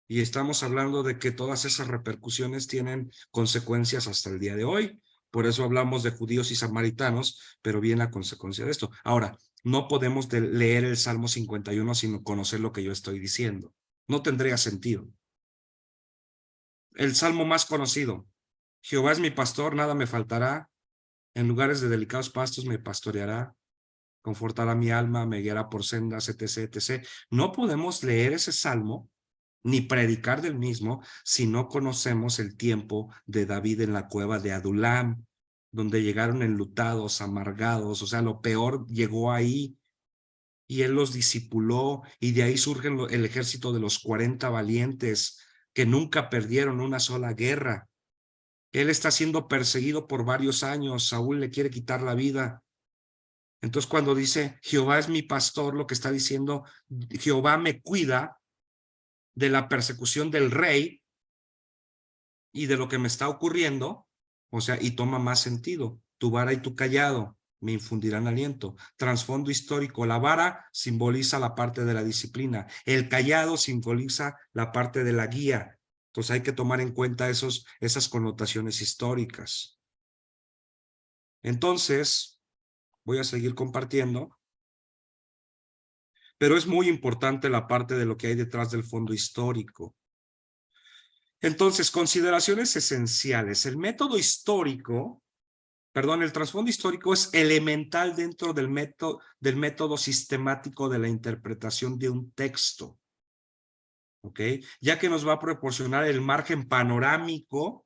y estamos hablando de que todas esas repercusiones tienen consecuencias hasta el día de hoy. Por eso hablamos de judíos y samaritanos, pero viene a consecuencia de esto. Ahora, no podemos leer el Salmo 51 sin conocer lo que yo estoy diciendo. No tendría sentido. El salmo más conocido: Jehová es mi pastor, nada me faltará. En lugares de delicados pastos me pastoreará. Confortará mi alma, me guiará por sendas, etc., etc. No podemos leer ese salmo ni predicar del mismo si no conocemos el tiempo de David en la cueva de Adulam, donde llegaron enlutados, amargados, o sea, lo peor llegó ahí, y él los discipuló, y de ahí surge el ejército de los 40 valientes que nunca perdieron una sola guerra. Él está siendo perseguido por varios años, Saúl le quiere quitar la vida. Entonces, cuando dice Jehová es mi pastor, lo que está diciendo, Jehová me cuida de la persecución del rey y de lo que me está ocurriendo, o sea, y toma más sentido. Tu vara y tu callado me infundirán aliento. Trasfondo histórico: la vara simboliza la parte de la disciplina, el callado simboliza la parte de la guía. Entonces hay que tomar en cuenta esas connotaciones históricas. Entonces, voy a seguir compartiendo, pero es muy importante la parte de lo que hay detrás del fondo histórico. Entonces, consideraciones esenciales. El trasfondo histórico es elemental dentro del método sistemático de la interpretación de un texto, ¿ok? Ya que nos va a proporcionar el margen panorámico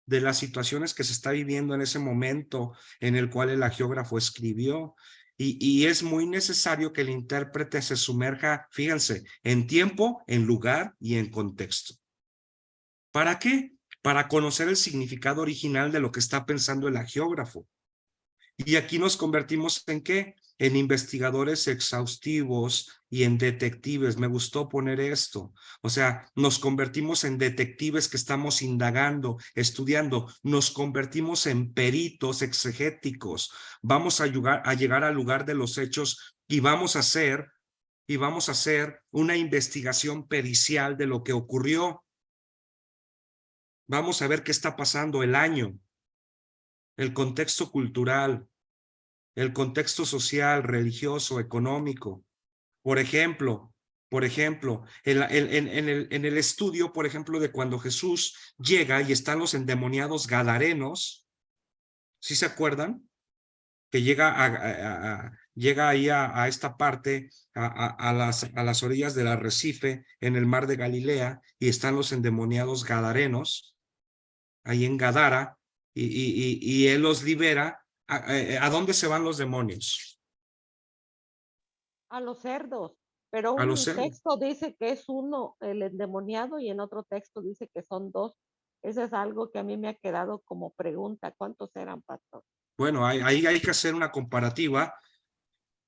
de las situaciones que se está viviendo en ese momento en el cual el hagiógrafo escribió. Y es muy necesario que el intérprete se sumerja, fíjense, en tiempo, en lugar y en contexto. ¿Para qué? Para conocer el significado original de lo que está pensando el hagiógrafo. Y aquí nos convertimos ¿en qué? En investigadores exhaustivos y en detectives. Me gustó poner esto. O sea, nos convertimos en detectives que estamos indagando, estudiando. Nos convertimos en peritos exegéticos. Vamos a llegar al lugar de los hechos y vamos a hacer una investigación pericial de lo que ocurrió. Vamos a ver qué está pasando, el año, el contexto cultural, el contexto social, religioso, económico. Por ejemplo, en el estudio, por ejemplo, de cuando Jesús llega y están los endemoniados gadarenos, ¿sí se acuerdan? Que llega ahí a esta parte, a las orillas del arrecife, en el mar de Galilea, y están los endemoniados gadarenos, ahí en Gadara, y él los libera. ¿A dónde se van los demonios? A los cerdos, pero A los un cerdos. texto dice que es uno el endemoniado y en otro texto dice que son dos. Eso es algo que a mí me ha quedado como pregunta. ¿Cuántos eran, pastor? Bueno, ahí hay que hacer una comparativa,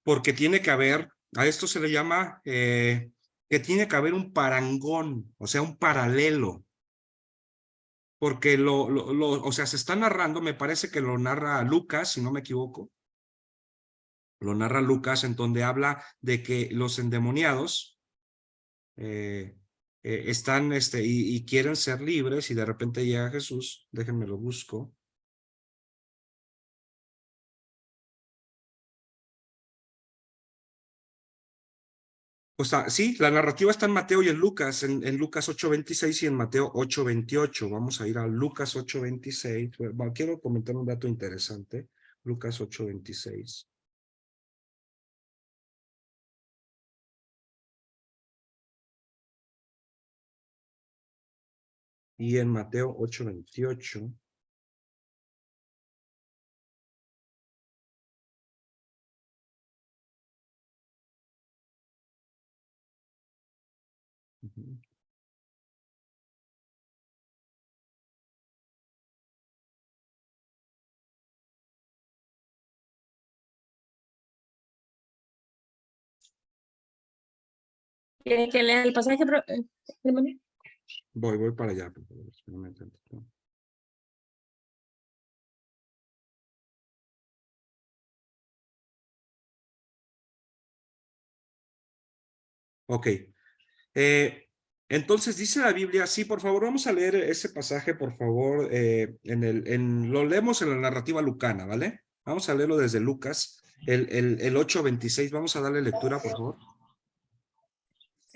porque tiene que haber, a esto se le llama que tiene que haber un parangón, o sea, un paralelo, porque o sea, se está narrando, me parece que lo narra Lucas, si no me equivoco, lo narra Lucas, en donde habla de que los endemoniados están y quieren ser libres, y de repente llega Jesús. Déjenme lo busco. pues sí, la narrativa está en Mateo y en Lucas, en Lucas 8:26 y en Mateo 8:28. Vamos a ir a Lucas 8:26. Quiero comentar un dato interesante. Lucas 8:26. Y en Mateo 8:28. ¿Quiere que lea el pasaje? Hermano? Voy para allá, por favor. Espérame un tantito. Ok. Entonces dice la Biblia, sí, por favor, vamos a leer ese pasaje, por favor, lo leemos en la narrativa lucana, ¿vale? Vamos a leerlo desde Lucas, el 8:26, vamos a darle lectura, por favor.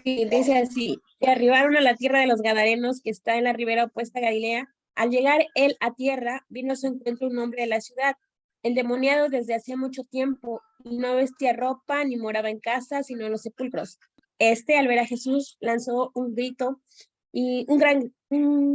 Sí, dice así, y arribaron a la tierra de los Gadarenos, que está en la ribera opuesta a Galilea. Al llegar él a tierra, vino a su encuentro un hombre de la ciudad, endemoniado desde hacía mucho tiempo, y no vestía ropa ni moraba en casa, sino en los sepulcros. Al ver a Jesús, lanzó un grito, y un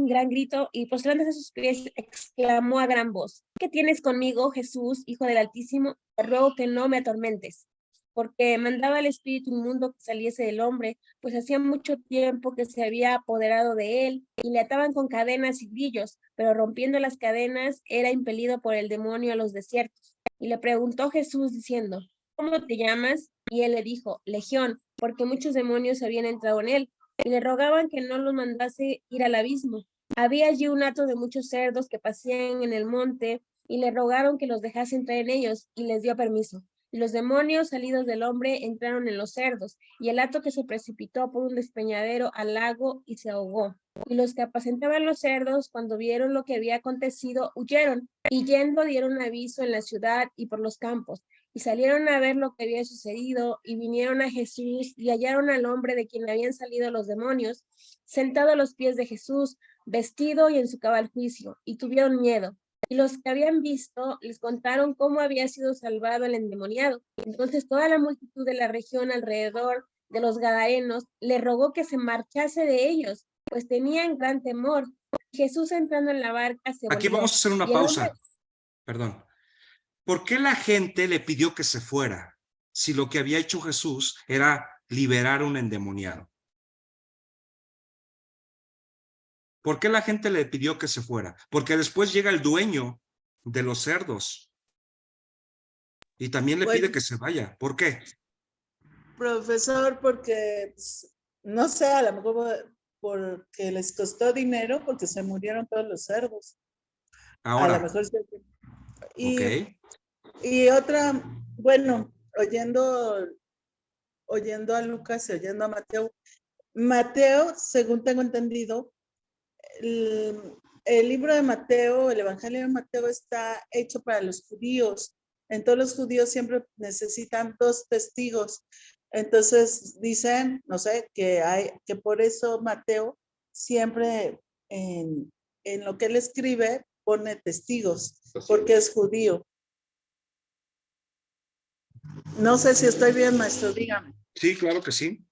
gran grito, y postrándose a sus pies, exclamó a gran voz: ¿Qué tienes conmigo, Jesús, Hijo del Altísimo? Te ruego que no me atormentes, porque mandaba al espíritu inmundo que saliese del hombre, pues hacía mucho tiempo que se había apoderado de él, y le ataban con cadenas y grillos, pero rompiendo las cadenas era impelido por el demonio a los desiertos. Y le preguntó Jesús diciendo: ¿Cómo te llamas? Y él le dijo: Legión, porque muchos demonios habían entrado en él, y le rogaban que no los mandase ir al abismo. Había allí un hato de muchos cerdos que pasían en el monte, y le rogaron que los dejase entrar en ellos, y les dio permiso. Los demonios salidos del hombre entraron en los cerdos, y el hato que se precipitó por un despeñadero al lago y se ahogó. Y los que apacentaban los cerdos, cuando vieron lo que había acontecido, huyeron, y yendo dieron aviso en la ciudad y por los campos, y salieron a ver lo que había sucedido, y vinieron a Jesús, y hallaron al hombre de quien habían salido los demonios, sentado a los pies de Jesús, vestido y en su cabal juicio, y tuvieron miedo. Y los que habían visto les contaron cómo había sido salvado el endemoniado. Entonces toda la multitud de la región alrededor de los Gadarenos le rogó que se marchase de ellos, pues tenían gran temor. Jesús, entrando en la barca, se Aquí volvió. vamos a hacer una Y el hombre, pausa. Perdón. ¿Por qué la gente le pidió que se fuera si lo que había hecho Jesús era liberar a un endemoniado? ¿Por qué la gente le pidió que se fuera? Porque después llega el dueño de los cerdos y también le pide que se vaya. ¿Por qué? Profesor, porque pues, no sé, a lo mejor porque les costó dinero, porque se murieron todos los cerdos. Ahora, a lo mejor ok. y otra, bueno, oyendo a Lucas y oyendo a Mateo, según tengo entendido, el libro de Mateo, el Evangelio de Mateo está hecho para los judíos. Entonces los judíos siempre necesitan 2 testigos. Entonces dicen, no sé, que por eso Mateo siempre en lo que él escribe pone testigos, porque es judío. No sé si estoy bien, maestro, dígame. Sí, claro que sí.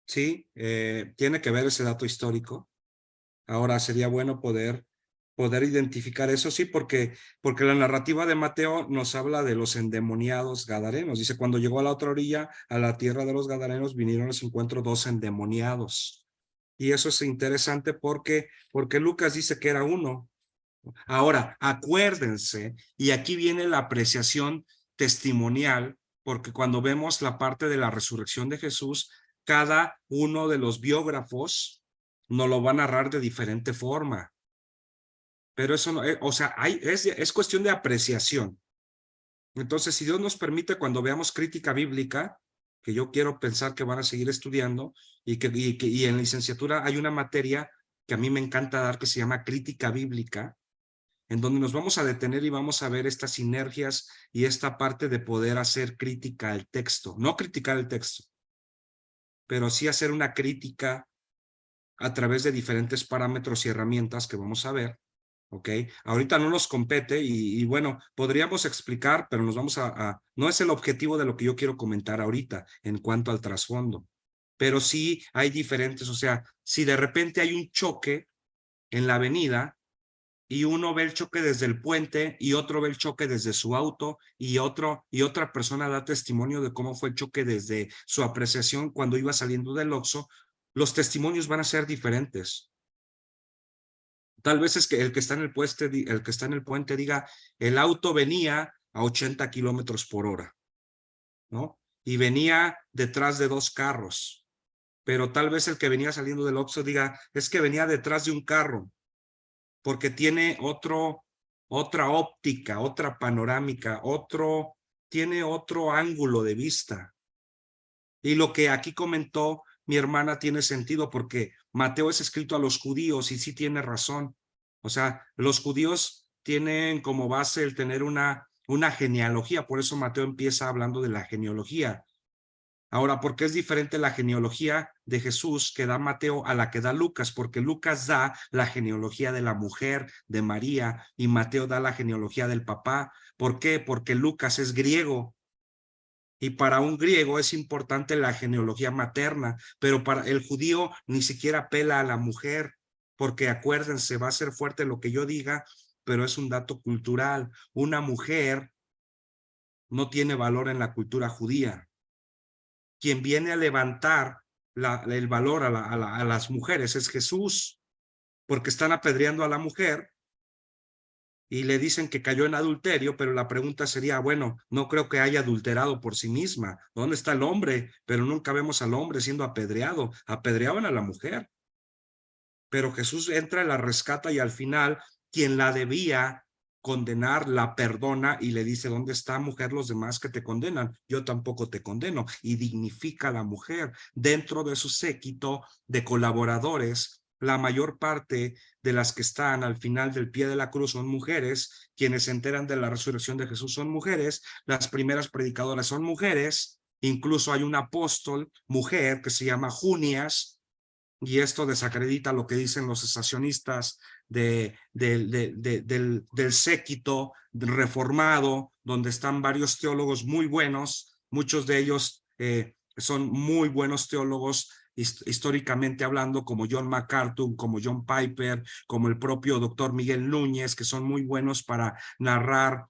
Sí, tiene que ver ese dato histórico. Ahora sería bueno poder identificar eso, sí, porque la narrativa de Mateo nos habla de los endemoniados gadarenos. Dice, cuando llegó a la otra orilla, a la tierra de los gadarenos, vinieron a su encuentro 2 endemoniados. Y eso es interesante porque Lucas dice que era uno. Ahora, acuérdense, y aquí viene la apreciación testimonial, porque cuando vemos la parte de la resurrección de Jesús, cada uno de los biógrafos nos lo va a narrar de diferente forma. Pero eso no, o sea, es cuestión de apreciación. Entonces, si Dios nos permite, cuando veamos crítica bíblica, que yo quiero pensar que van a seguir estudiando, y en licenciatura hay una materia que a mí me encanta dar que se llama crítica bíblica, en donde nos vamos a detener y vamos a ver estas sinergias y esta parte de poder hacer crítica al texto. No criticar el texto, pero sí hacer una crítica a través de diferentes parámetros y herramientas que vamos a ver. ¿Ok? Ahorita no nos compete y bueno, podríamos explicar, pero nos vamos no es el objetivo de lo que yo quiero comentar ahorita en cuanto al trasfondo. Pero sí hay diferentes, o sea, si de repente hay un choque en la avenida y uno ve el choque desde el puente y otro ve el choque desde su auto y otra persona da testimonio de cómo fue el choque desde su apreciación cuando iba saliendo del Oxxo, los testimonios van a ser diferentes. Tal vez es que el que está en el puente diga, el auto venía a 80 kilómetros por hora, ¿no? Y venía detrás de 2 carros. Pero tal vez el que venía saliendo del Oxxo diga, es que venía detrás de un carro, porque tiene otra óptica, otra panorámica, tiene otro ángulo de vista. Y lo que aquí comentó mi hermana tiene sentido porque Mateo es escrito a los judíos y sí tiene razón. O sea, los judíos tienen como base el tener una genealogía, por eso Mateo empieza hablando de la genealogía. Ahora, ¿por qué es diferente la genealogía de Jesús que da Mateo a la que da Lucas? Porque Lucas da la genealogía de la mujer, de María, y Mateo da la genealogía del papá. ¿Por qué? Porque Lucas es griego. Y para un griego es importante la genealogía materna, pero para el judío ni siquiera apela a la mujer, porque acuérdense, va a ser fuerte lo que yo diga, pero es un dato cultural. Una mujer no tiene valor en la cultura judía. Quien viene a levantar el valor a las mujeres es Jesús, porque están apedreando a la mujer y le dicen que cayó en adulterio, pero la pregunta sería, bueno, no creo que haya adulterado por sí misma. ¿Dónde está el hombre? Pero nunca vemos al hombre siendo apedreado. Apedreaban a la mujer. Pero Jesús entra, la rescata y al final quien la debía condenar la perdona y le dice, ¿dónde está, mujer, los demás que te condenan? Yo tampoco te condeno. Y dignifica a la mujer. Dentro de su séquito de colaboradores, la mayor parte de las que están al final del pie de la cruz son mujeres. Quienes se enteran de la resurrección de Jesús son mujeres. Las primeras predicadoras son mujeres. Incluso hay un apóstol, mujer, que se llama Junias, y esto desacredita lo que dicen los cesacionistas del séquito reformado, donde están varios teólogos muy buenos, muchos de ellos son muy buenos teólogos históricamente hablando, como John MacArthur, como John Piper, como el propio doctor Miguel Núñez, que son muy buenos para narrar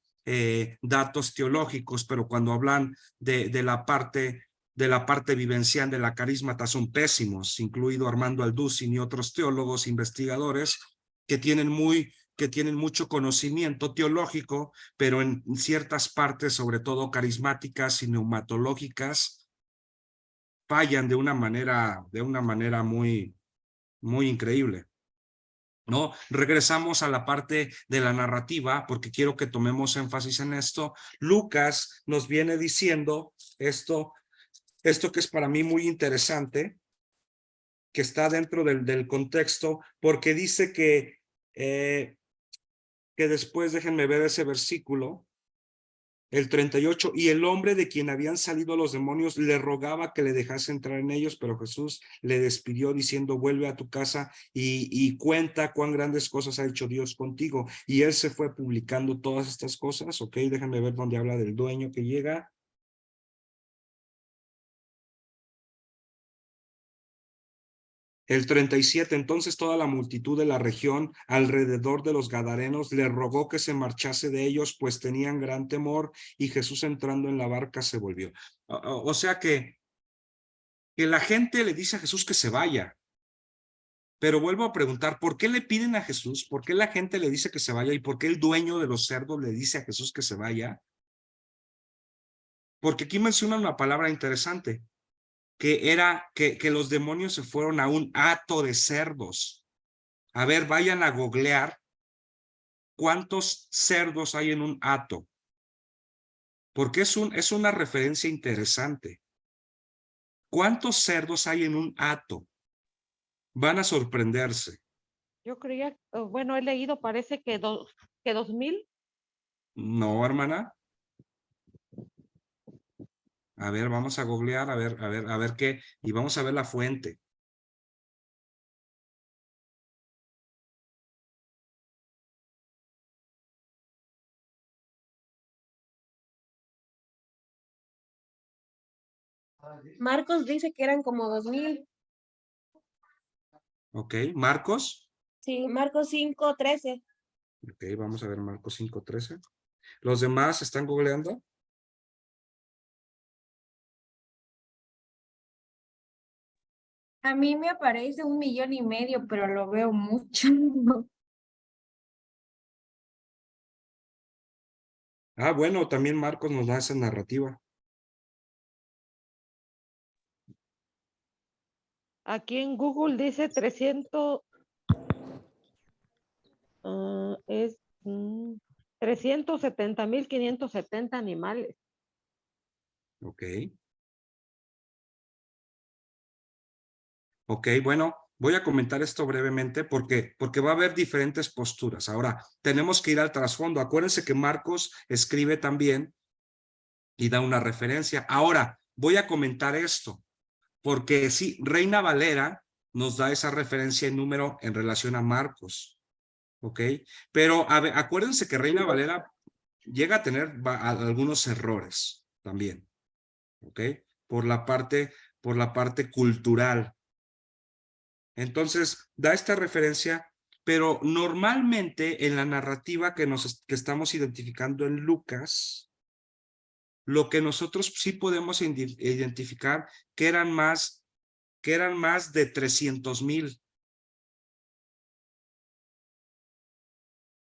datos teológicos, pero cuando hablan de la parte vivencial de la carísmata son pésimos, incluido Armando Alducin y otros teólogos, investigadores que tienen mucho conocimiento teológico, pero en ciertas partes, sobre todo carismáticas y neumatológicas, fallan de una manera muy, muy increíble. ¿No? Regresamos a la parte de la narrativa, porque quiero que tomemos énfasis en esto. Lucas nos viene diciendo esto que es para mí muy interesante, que está dentro del contexto, porque dice que después, déjenme ver ese versículo, el 38, y el hombre de quien habían salido los demonios le rogaba que le dejase entrar en ellos, pero Jesús le despidió diciendo, vuelve a tu casa y cuenta cuán grandes cosas ha hecho Dios contigo. Y él se fue publicando todas estas cosas, ok, déjenme ver dónde habla del dueño que llega. El 37, entonces toda la multitud de la región alrededor de los Gadarenos le rogó que se marchase de ellos, pues tenían gran temor, y Jesús entrando en la barca se volvió. O sea que la gente le dice a Jesús que se vaya. Pero vuelvo a preguntar, ¿por qué le piden a Jesús? ¿Por qué la gente le dice que se vaya? ¿Y por qué el dueño de los cerdos le dice a Jesús que se vaya? Porque aquí menciona una palabra interesante, que era que los demonios se fueron a un hato de cerdos. A ver, vayan a googlear cuántos cerdos hay en un hato, porque es una referencia interesante. ¿Cuántos cerdos hay en un hato? Van a sorprenderse. Yo creía, bueno, he leído, parece que que 2000. No, hermana. A ver, vamos a googlear, a ver qué, y vamos a ver la fuente. Marcos dice que eran como 2000. Ok, Marcos. Sí, Marcos 5:13. Ok, vamos a ver Marcos 5:13. ¿Los demás están googleando? A mí me aparece 1,5 millones, pero lo veo mucho. Ah, bueno, también Marcos nos da esa narrativa. Aquí en Google dice 300, es 370.570 animales. Ok. Ok, bueno, voy a comentar esto brevemente porque va a haber diferentes posturas. Ahora, tenemos que ir al trasfondo. Acuérdense que Marcos escribe también y da una referencia. Ahora, voy a comentar esto, porque sí, Reina Valera nos da esa referencia en número en relación a Marcos, ¿ok? Pero a ver, acuérdense que Reina Valera llega a tener algunos errores también, ¿ok? Por la parte cultural. Entonces, da esta referencia, pero normalmente en la narrativa que estamos identificando en Lucas, lo que nosotros sí podemos identificar que eran más de 300,000.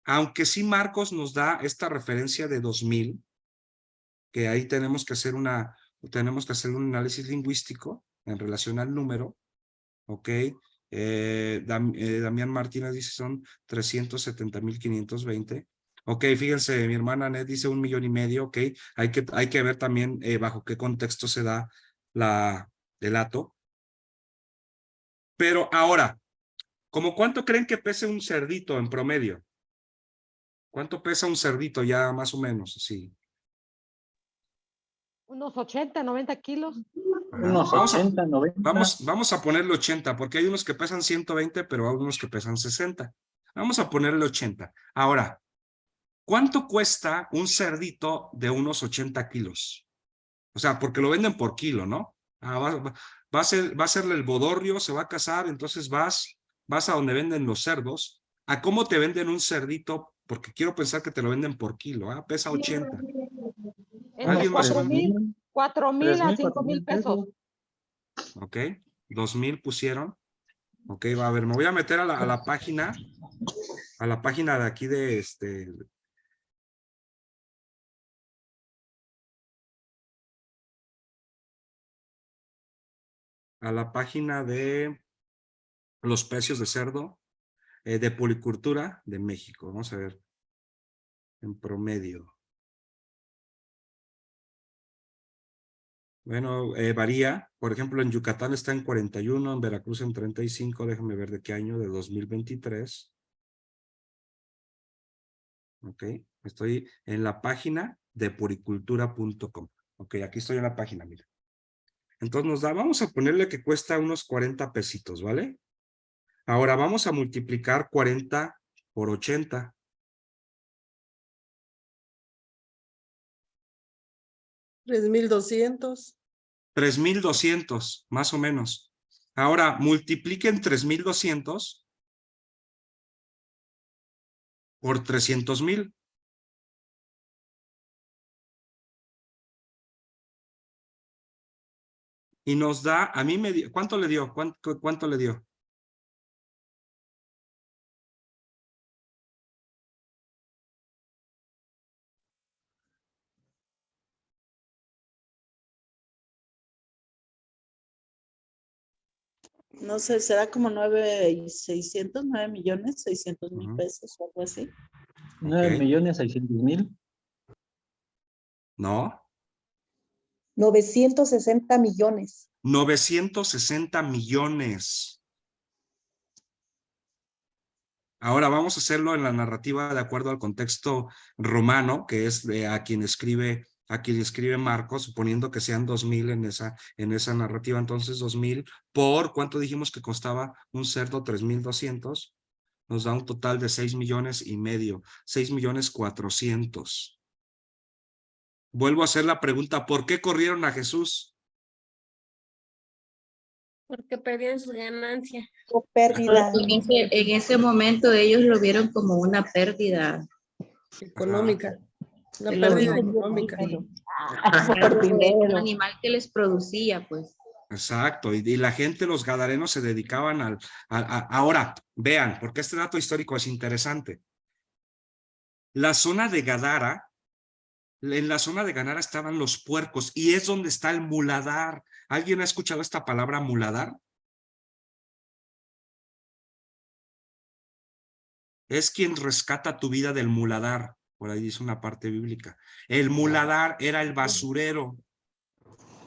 Aunque sí Marcos nos da esta referencia de 2000, que ahí tenemos que hacer un análisis lingüístico en relación al número, ¿ok? Damián Martínez dice son 370,520. Ok, fíjense, mi hermana Ned dice 1,5 millones, ok. Hay que ver también bajo qué contexto se da el dato. Pero ahora, ¿cómo cuánto creen que pese un cerdito en promedio? ¿Cuánto pesa un cerdito ya más o menos? Sí. Unos 80, 90 kilos. Unos Vamos 80, 90. vamos a ponerle 80, porque hay unos que pesan 120, pero hay unos que pesan 60. Vamos a ponerle 80. Ahora, ¿cuánto cuesta un cerdito de unos 80 kilos? O sea, porque lo venden por kilo, ¿no? Va a serle el bodorrio, se va a casar, entonces vas a donde venden los cerdos. ¿A cómo te venden un cerdito? Porque quiero pensar que te lo venden por kilo, ¿ah? Pesa 80. Entre ¿Alguien más? 4,000 a 5,000 4,000 pesos. Ok, 2,000 pusieron. Ok, va a ver, me voy a meter a la página de aquí de a la página de los precios de cerdo de Policultura de México. Vamos a ver en promedio. Bueno, varía. Por ejemplo, en Yucatán está en 41, en Veracruz en 35. Déjame ver de qué año, de 2023. Ok, estoy en la página de puricultura.com. Ok, aquí estoy en la página, mira. Entonces vamos a ponerle que cuesta unos 40 pesitos, ¿vale? Ahora vamos a multiplicar 40 por 80. 3,200. 3,200, más o menos. Ahora multipliquen 3,200 por 300,000. Y nos da, a mí me dio, ¿cuánto le dio? ¿Cuánto le dio? No sé, será como 9,600,000 Ujú. pesos o algo así. 9,600,000. No, 960 millones. 960 millones. Ahora vamos a hacerlo en la narrativa de acuerdo al contexto romano, que es a quien escribe Marcos, suponiendo que sean 2000 en esa narrativa. Entonces 2000 por, ¿cuánto dijimos que costaba un cerdo? 3200. Nos da un total de 6,5 millones, 6,400,000. Vuelvo a hacer la pregunta, ¿por qué corrieron a Jesús? Porque perdieron su ganancia. O pérdida. En ese momento ellos lo vieron como una pérdida. Económica. Una Lo pérdida vieron económica. un animal que les producía, pues. Exacto, y la gente, los gadarenos se dedicaban ahora, vean, porque este dato histórico es interesante. La zona de Gadara, en la zona de Gadara estaban los puercos y es donde está el muladar. ¿Alguien ha escuchado esta palabra muladar? Es quien rescata tu vida del muladar, por ahí dice una parte bíblica. El muladar era el basurero.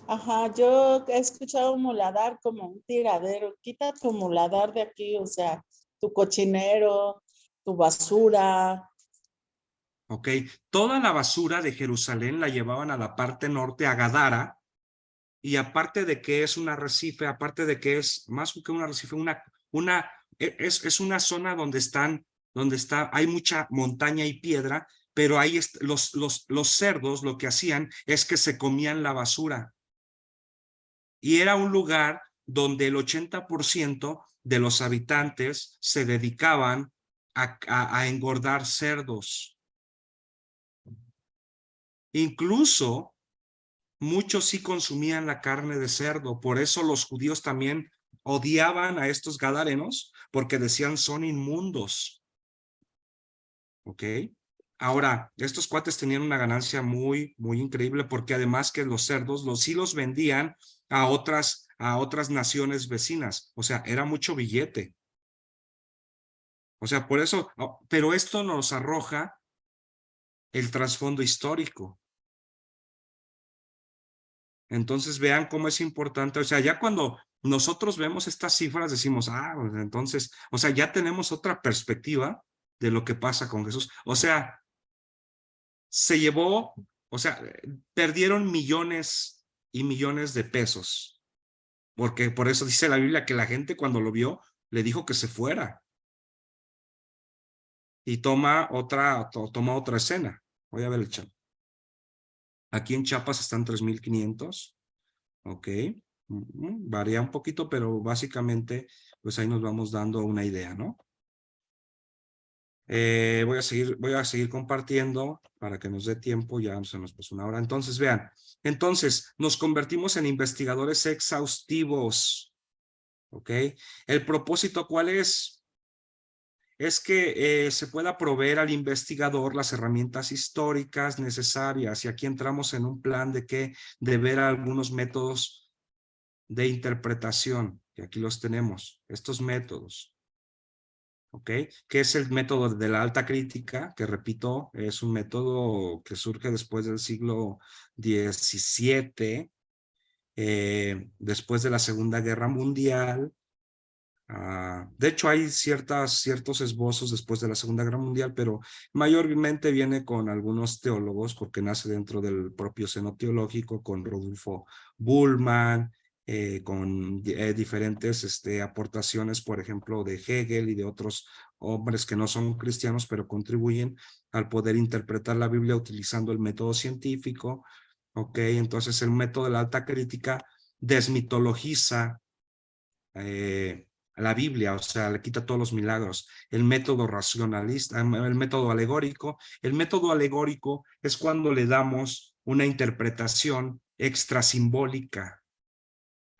Ajá, yo he escuchado muladar como un tiradero. Quita tu muladar de aquí, o sea, tu cochinero, tu basura. Ok, toda la basura de Jerusalén la llevaban a la parte norte, a Gadara, y aparte de que es un arrecife, aparte de que es más que un arrecife, es una zona donde hay mucha montaña y piedra, pero ahí los cerdos lo que hacían es que se comían la basura. Y era un lugar donde el 80% de los habitantes se dedicaban a engordar cerdos. Incluso muchos sí consumían la carne de cerdo, por eso los judíos también odiaban a estos gadarenos, porque decían son inmundos. ¿Ok? Ahora, estos cuates tenían una ganancia muy, muy increíble, porque además que los cerdos sí los vendían a otras naciones vecinas, o sea, era mucho billete. O sea, por eso, pero esto nos arroja el trasfondo histórico. Entonces vean cómo es importante, o sea, ya cuando nosotros vemos estas cifras decimos, pues entonces, o sea, ya tenemos otra perspectiva de lo que pasa con Jesús. O sea, se llevó, o sea, perdieron millones y millones de pesos, porque por eso dice la Biblia que la gente cuando lo vio le dijo que se fuera. Y toma otra escena. Voy a ver el chat. Aquí en Chiapas están 3,500. Ok. Varía un poquito, pero básicamente, pues ahí nos vamos dando una idea, ¿no? Voy a seguir compartiendo para que nos dé tiempo, ya se nos pasó una hora. Entonces, vean, nos convertimos en investigadores exhaustivos, ¿ok? ¿El propósito cuál es? Es que se pueda proveer al investigador las herramientas históricas necesarias, y aquí entramos en un plan de ver algunos métodos de interpretación, que aquí los tenemos, estos métodos. ¿Ok? ¿Qué es el método de la alta crítica? Que repito, es un método que surge después del siglo XVII, después de la Segunda Guerra Mundial. De hecho, hay ciertos esbozos después de la Segunda Guerra Mundial, pero mayormente viene con algunos teólogos, porque nace dentro del propio seno teológico, con Rodolfo Bullmann, con diferentes aportaciones, por ejemplo, de Hegel y de otros hombres que no son cristianos, pero contribuyen al poder interpretar la Biblia utilizando el método científico. ¿Ok? Entonces, el método de la alta crítica desmitologiza la Biblia, o sea, le quita todos los milagros. El método racionalista, el método alegórico. El método alegórico es cuando le damos una interpretación extra simbólica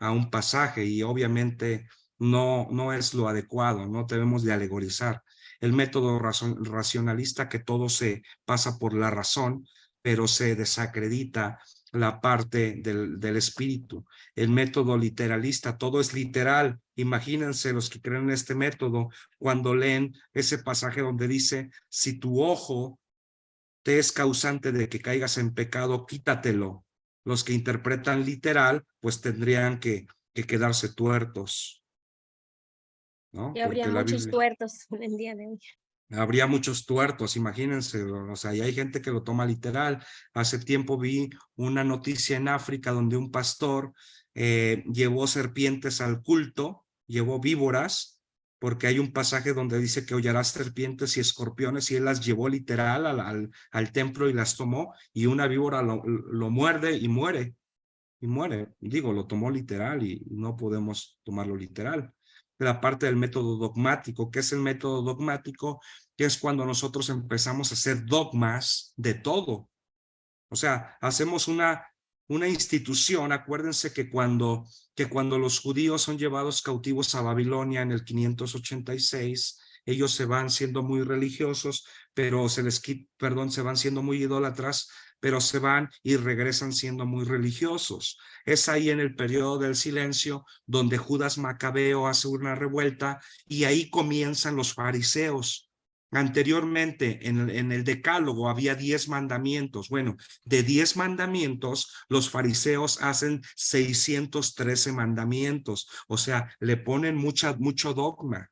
a un pasaje, y obviamente no es lo adecuado, no debemos de alegorizar. El método racionalista, que todo se pasa por la razón, pero se desacredita la parte del espíritu. El método literalista, todo es literal. Imagínense los que creen en este método cuando leen ese pasaje donde dice, si tu ojo te es causante de que caigas en pecado, quítatelo. Los que interpretan literal, pues tendrían que quedarse tuertos. ¿no? Y habría Porque la muchos Biblia... tuertos en el día de hoy. Habría muchos tuertos, imagínense, o sea, y hay gente que lo toma literal. Hace tiempo vi una noticia en África donde un pastor llevó serpientes al culto, llevó víboras, porque hay un pasaje donde dice que hollarás serpientes y escorpiones, y él las llevó literal al templo y las tomó, y una víbora lo muerde y muere. Y muere. Digo, lo tomó literal y no podemos tomarlo literal. La parte del método dogmático. ¿Qué es el método dogmático? Que es cuando nosotros empezamos a hacer dogmas de todo. O sea, hacemos una institución. Acuérdense que cuando los judíos son llevados cautivos a Babilonia en el 586, ellos se van siendo muy religiosos, pero se van siendo muy idólatras, pero se van y regresan siendo muy religiosos. Es ahí en el periodo del silencio donde Judas Macabeo hace una revuelta y ahí comienzan los fariseos. Anteriormente en el decálogo había 10 mandamientos. Bueno, de 10 mandamientos, los fariseos hacen 613 mandamientos. O sea, le ponen mucho dogma.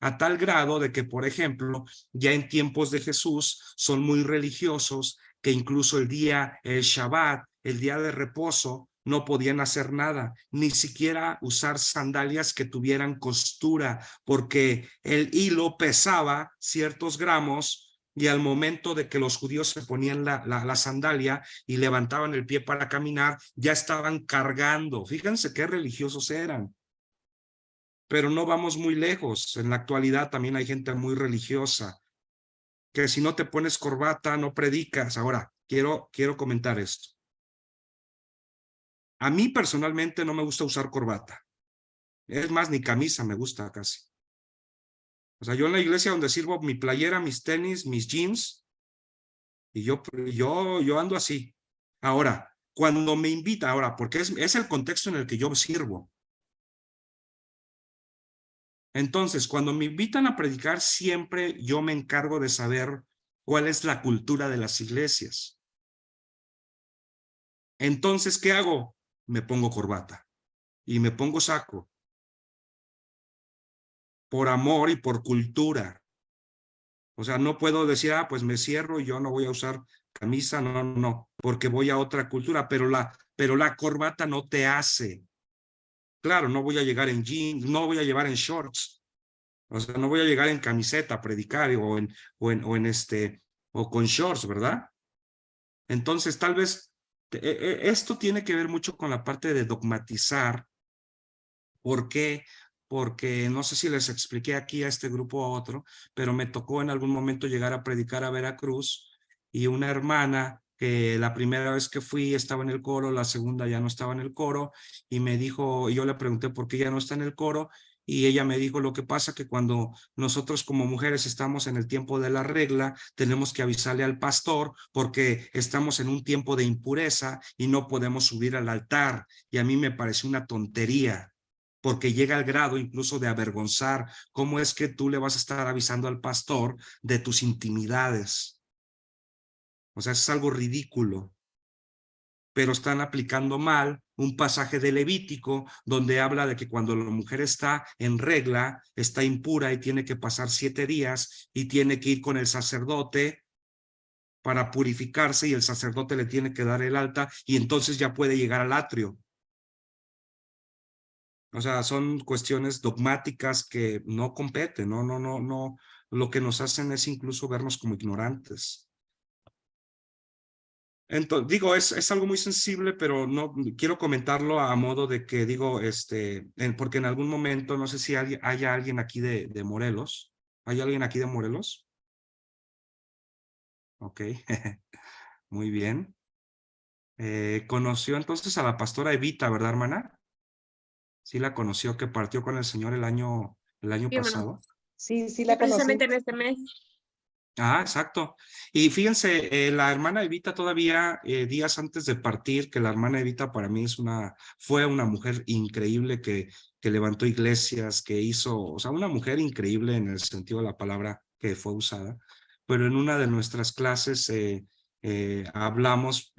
A tal grado de que, por ejemplo, ya en tiempos de Jesús son muy religiosos, que incluso el Shabbat, el día de reposo, no podían hacer nada, ni siquiera usar sandalias que tuvieran costura, porque el hilo pesaba ciertos gramos y al momento de que los judíos se ponían la sandalia y levantaban el pie para caminar, ya estaban cargando. Fíjense qué religiosos eran. Pero no vamos muy lejos. En la actualidad también hay gente muy religiosa, que si no te pones corbata no predicas. Ahora, quiero comentar esto. A mí personalmente no me gusta usar corbata. Es más, ni camisa me gusta casi. O sea, yo en la iglesia donde sirvo, mi playera, mis tenis, mis jeans, y yo ando así. Ahora, cuando me invita, ahora, porque es el contexto en el que yo sirvo. Entonces, cuando me invitan a predicar, siempre yo me encargo de saber cuál es la cultura de las iglesias. Entonces, ¿qué hago? Me pongo corbata y me pongo saco. Por amor y por cultura. O sea, no puedo decir, pues me cierro y yo no voy a usar camisa, no, porque voy a otra cultura, pero la corbata no te hace. Claro, no voy a llegar en jeans, no voy a llevar en shorts. O sea, no voy a llegar en camiseta a predicar o con shorts, ¿verdad? Entonces, tal vez esto tiene que ver mucho con la parte de dogmatizar. ¿Por qué? Porque no sé si les expliqué aquí a este grupo o a otro, pero me tocó en algún momento llegar a predicar a Veracruz y una hermana que la primera vez que fui estaba en el coro, la segunda ya no estaba en el coro y me dijo, y yo le pregunté por qué ya no está en el coro y ella me dijo, lo que pasa que cuando nosotros como mujeres estamos en el tiempo de la regla, tenemos que avisarle al pastor porque estamos en un tiempo de impureza y no podemos subir al altar. Y a mí me pareció una tontería, porque llega al grado incluso de avergonzar. ¿Cómo es que tú le vas a estar avisando al pastor de tus intimidades? O sea, es algo ridículo. Pero están aplicando mal un pasaje de Levítico donde habla de que cuando la mujer está en regla, está impura y tiene que pasar 7 días y tiene que ir con el sacerdote para purificarse y el sacerdote le tiene que dar el alta y entonces ya puede llegar al atrio. O sea, son cuestiones dogmáticas que no competen, no. Lo que nos hacen es incluso vernos como ignorantes. Entonces, digo, es algo muy sensible, pero no quiero comentarlo a modo de que digo, porque en algún momento, no sé si haya alguien aquí de Morelos. ¿Hay alguien aquí de Morelos? Ok, muy bien. Conoció entonces a la pastora Evita, ¿verdad, hermana? Sí la conoció, que partió con el Señor el año Sí, hermano. Sí, pasado. sí Sí, la conocí. precisamente en este mes. Ah, exacto. Y fíjense, la hermana Evita todavía, días antes de partir, que la hermana Evita para mí fue una mujer increíble que levantó iglesias, que hizo, o sea, una mujer increíble en el sentido de la palabra que fue usada. Pero en una de nuestras clases hablamos,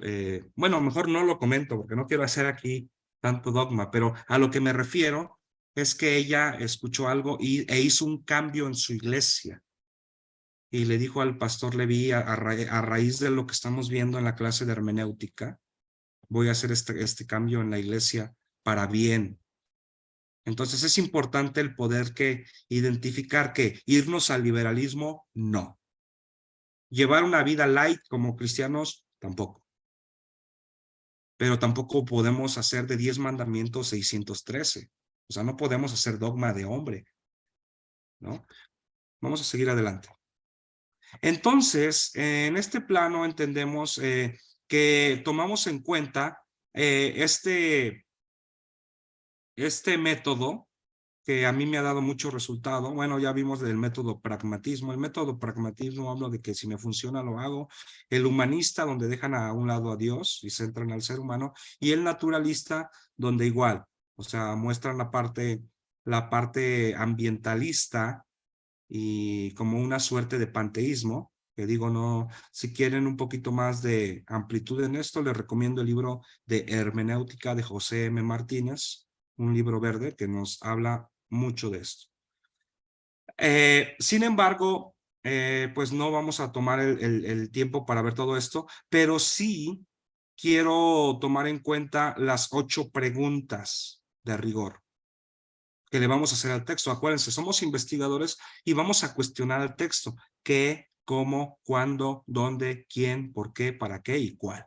bueno, mejor no lo comento porque no quiero hacer aquí tanto dogma, pero a lo que me refiero es que ella escuchó algo e hizo un cambio en su iglesia. Y le dijo al pastor Leví, a raíz de lo que estamos viendo en la clase de hermenéutica, voy a hacer este cambio en la iglesia para bien. Entonces es importante el poder identificar que irnos al liberalismo, no. Llevar una vida light como cristianos, tampoco. Pero tampoco podemos hacer de 10 mandamientos 613. O sea, no podemos hacer dogma de hombre, ¿no? Vamos a seguir adelante. Entonces, en este plano entendemos que tomamos en cuenta este método que a mí me ha dado mucho resultado. Bueno, ya vimos del método pragmatismo. El método pragmatismo habla de que si me funciona lo hago. El humanista, donde dejan a un lado a Dios y centran al ser humano. Y el naturalista, donde igual, o sea, muestran la parte ambientalista y como una suerte de panteísmo, que digo, no, si quieren un poquito más de amplitud en esto, les recomiendo el libro de Hermenéutica de José M. Martínez, un libro verde que nos habla mucho de esto. Sin embargo, pues no vamos a tomar el tiempo para ver todo esto, pero sí quiero tomar en cuenta las 8 preguntas de rigor que le vamos a hacer al texto. Acuérdense, somos investigadores y vamos a cuestionar el texto. ¿Qué, cómo, cuándo, dónde, quién, por qué, para qué y cuál?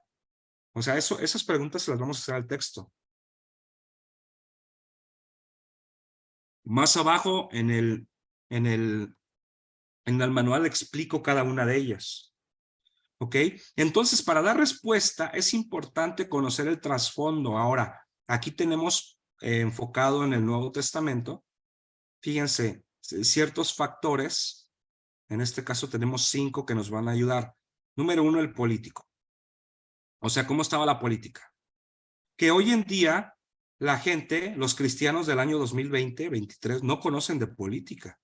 O sea, esas preguntas se las vamos a hacer al texto. Más abajo en el manual explico cada una de ellas. ¿Ok? Entonces, para dar respuesta es importante conocer el trasfondo. Ahora, aquí tenemos enfocado en el Nuevo Testamento. Fíjense, ciertos factores, en este caso tenemos 5 que nos van a ayudar. Número 1, el político. O sea, ¿cómo estaba la política? Que hoy en día la gente, los cristianos del año 2020, 23, no conocen de política.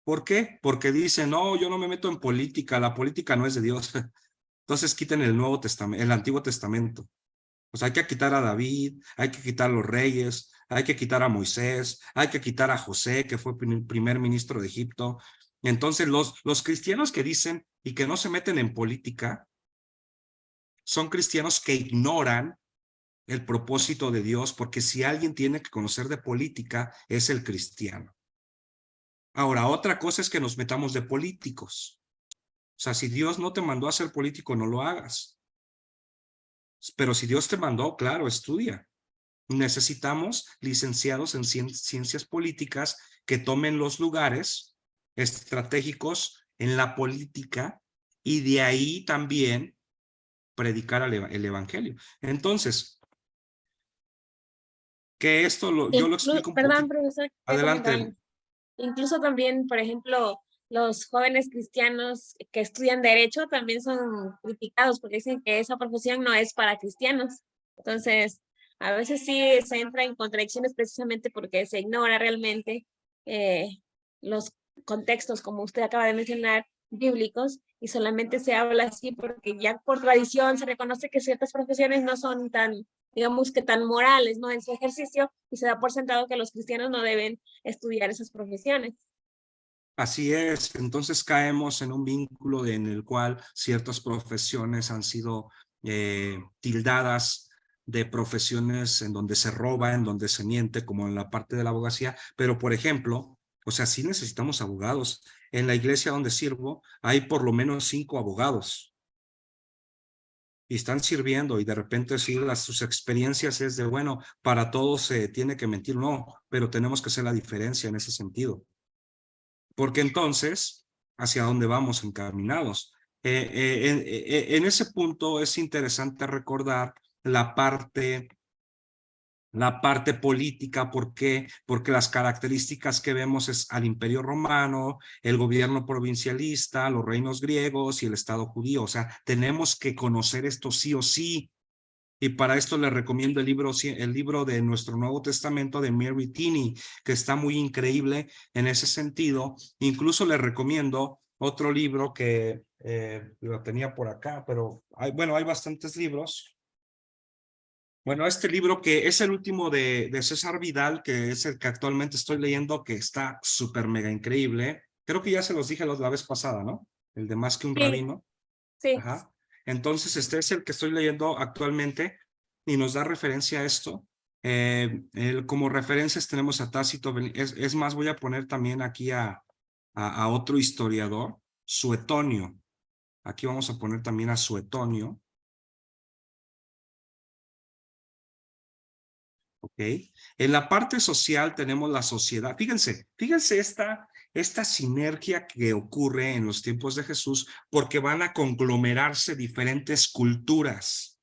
¿Por qué? Porque dicen, no, yo no me meto en política, la política no es de Dios. Entonces quiten el Nuevo Testamento, el Antiguo Testamento. Pues hay que quitar a David, hay que quitar a los reyes, hay que quitar a Moisés, hay que quitar a José, que fue primer ministro de Egipto. Entonces los cristianos que dicen y que no se meten en política son cristianos que ignoran el propósito de Dios, porque si alguien tiene que conocer de política es el cristiano. Ahora, otra cosa es que nos metamos de políticos. O sea, si Dios no te mandó a ser político, no lo hagas. Pero si Dios te mandó, claro, estudia. Necesitamos licenciados en ciencias políticas que tomen los lugares estratégicos en la política y de ahí también predicar el evangelio. Entonces, que esto yo lo explico un poquito. Perdón, profesor. Adelante. Incluso también, por ejemplo, los jóvenes cristianos que estudian derecho también son criticados porque dicen que esa profesión no es para cristianos. Entonces, a veces sí se entra en contradicciones precisamente porque se ignora realmente los contextos, como usted acaba de mencionar, bíblicos, y solamente se habla así porque ya por tradición se reconoce que ciertas profesiones no son tan, digamos que tan morales, ¿no? En su ejercicio, y se da por sentado que los cristianos no deben estudiar esas profesiones. Así es, entonces caemos en un vínculo en el cual ciertas profesiones han sido tildadas de profesiones en donde se roba, en donde se miente, como en la parte de la abogacía, pero por ejemplo, o sea, sí necesitamos abogados. En la iglesia donde sirvo hay por lo menos 5 abogados y están sirviendo y de repente sí, sus experiencias es de, bueno, para todos se tiene que mentir, no, pero tenemos que hacer la diferencia en ese sentido. Porque entonces, ¿hacia dónde vamos encaminados? En ese punto es interesante recordar la parte política. ¿Por qué? Porque las características que vemos es al Imperio Romano, el gobierno provincialista, los reinos griegos y el Estado judío. O sea, tenemos que conocer esto sí o sí. Y para esto les recomiendo el libro de nuestro Nuevo Testamento de Mary Tinney, que está muy increíble en ese sentido. Incluso les recomiendo otro libro que lo tenía por acá, pero hay bastantes libros. Bueno, este libro que es el último de César Vidal, que es el que actualmente estoy leyendo, que está súper mega increíble. Creo que ya se los dije la vez pasada, ¿no? El de Más que un Sí, rabino. sí. Ajá. Entonces, este es el que estoy leyendo actualmente y nos da referencia a esto. Como referencias tenemos a Tácito. Es más, voy a poner también aquí a otro historiador, Suetonio. Aquí vamos a poner también a Suetonio. ¿Ok? En la parte social tenemos la sociedad. Fíjense esta sinergia que ocurre en los tiempos de Jesús, porque van a conglomerarse diferentes culturas.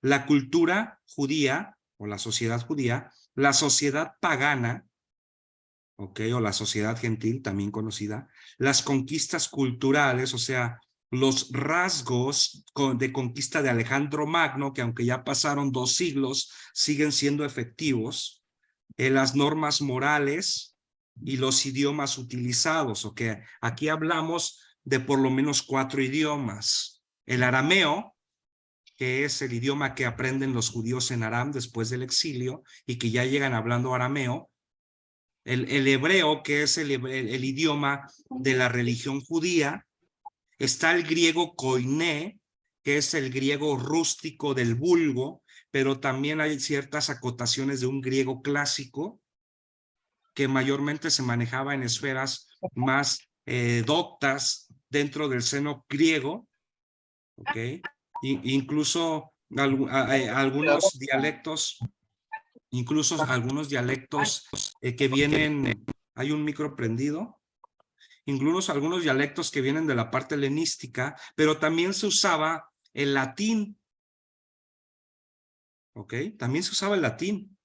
La cultura judía o la sociedad judía, la sociedad pagana, ¿ok? O la sociedad gentil, también conocida, las conquistas culturales, o sea, los rasgos de conquista de Alejandro Magno, que aunque ya pasaron 2 siglos, siguen siendo efectivos, las normas morales y los idiomas utilizados, ¿ok? Aquí hablamos de por lo menos 4 idiomas. El arameo, que es el idioma que aprenden los judíos en Aram después del exilio y que ya llegan hablando arameo. El hebreo, que es el idioma de la religión judía. Está el griego koiné, que es el griego rústico del vulgo, pero también hay ciertas acotaciones de un griego clásico que mayormente se manejaba en esferas más doctas dentro del seno griego, ¿ok? Incluso algunos dialectos, que vienen, hay un micro prendido, incluso algunos dialectos que vienen de la parte helenística, pero también se usaba el latín, ¿ok? También se usaba el latín,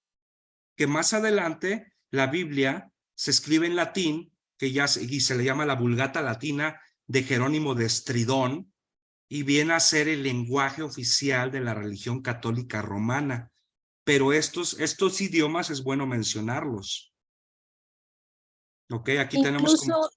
que más adelante la Biblia se escribe en latín, y se le llama la Vulgata Latina de Jerónimo de Estridón, y viene a ser el lenguaje oficial de la religión católica romana. Pero estos idiomas es bueno mencionarlos. Ok, aquí tenemos como...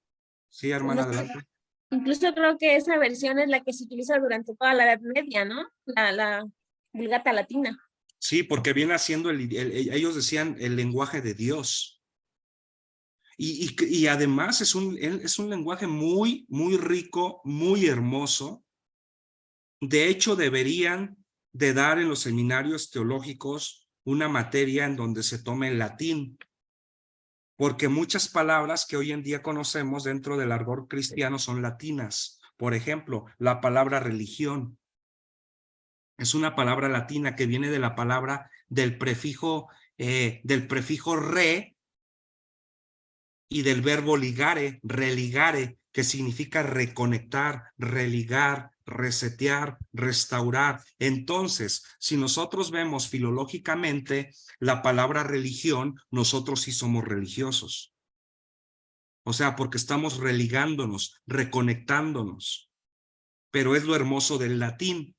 Sí, hermana, adelante. Incluso creo que esa versión es la que se utiliza durante toda la Edad Media, ¿no? La Vulgata Latina. Sí, porque viene haciendo, ellos decían, el lenguaje de Dios. Y además es un lenguaje muy, muy rico, muy hermoso. De hecho, deberían de dar en los seminarios teológicos una materia en donde se tome el latín, porque muchas palabras que hoy en día conocemos dentro del argot cristiano son latinas. Por ejemplo, la palabra religión es una palabra latina que viene de la palabra del prefijo re y del verbo ligare, religare, que significa reconectar, religar, resetear, restaurar. Entonces, si nosotros vemos filológicamente la palabra religión, nosotros sí somos religiosos. O sea, porque estamos religándonos, reconectándonos. Pero es lo hermoso del latín,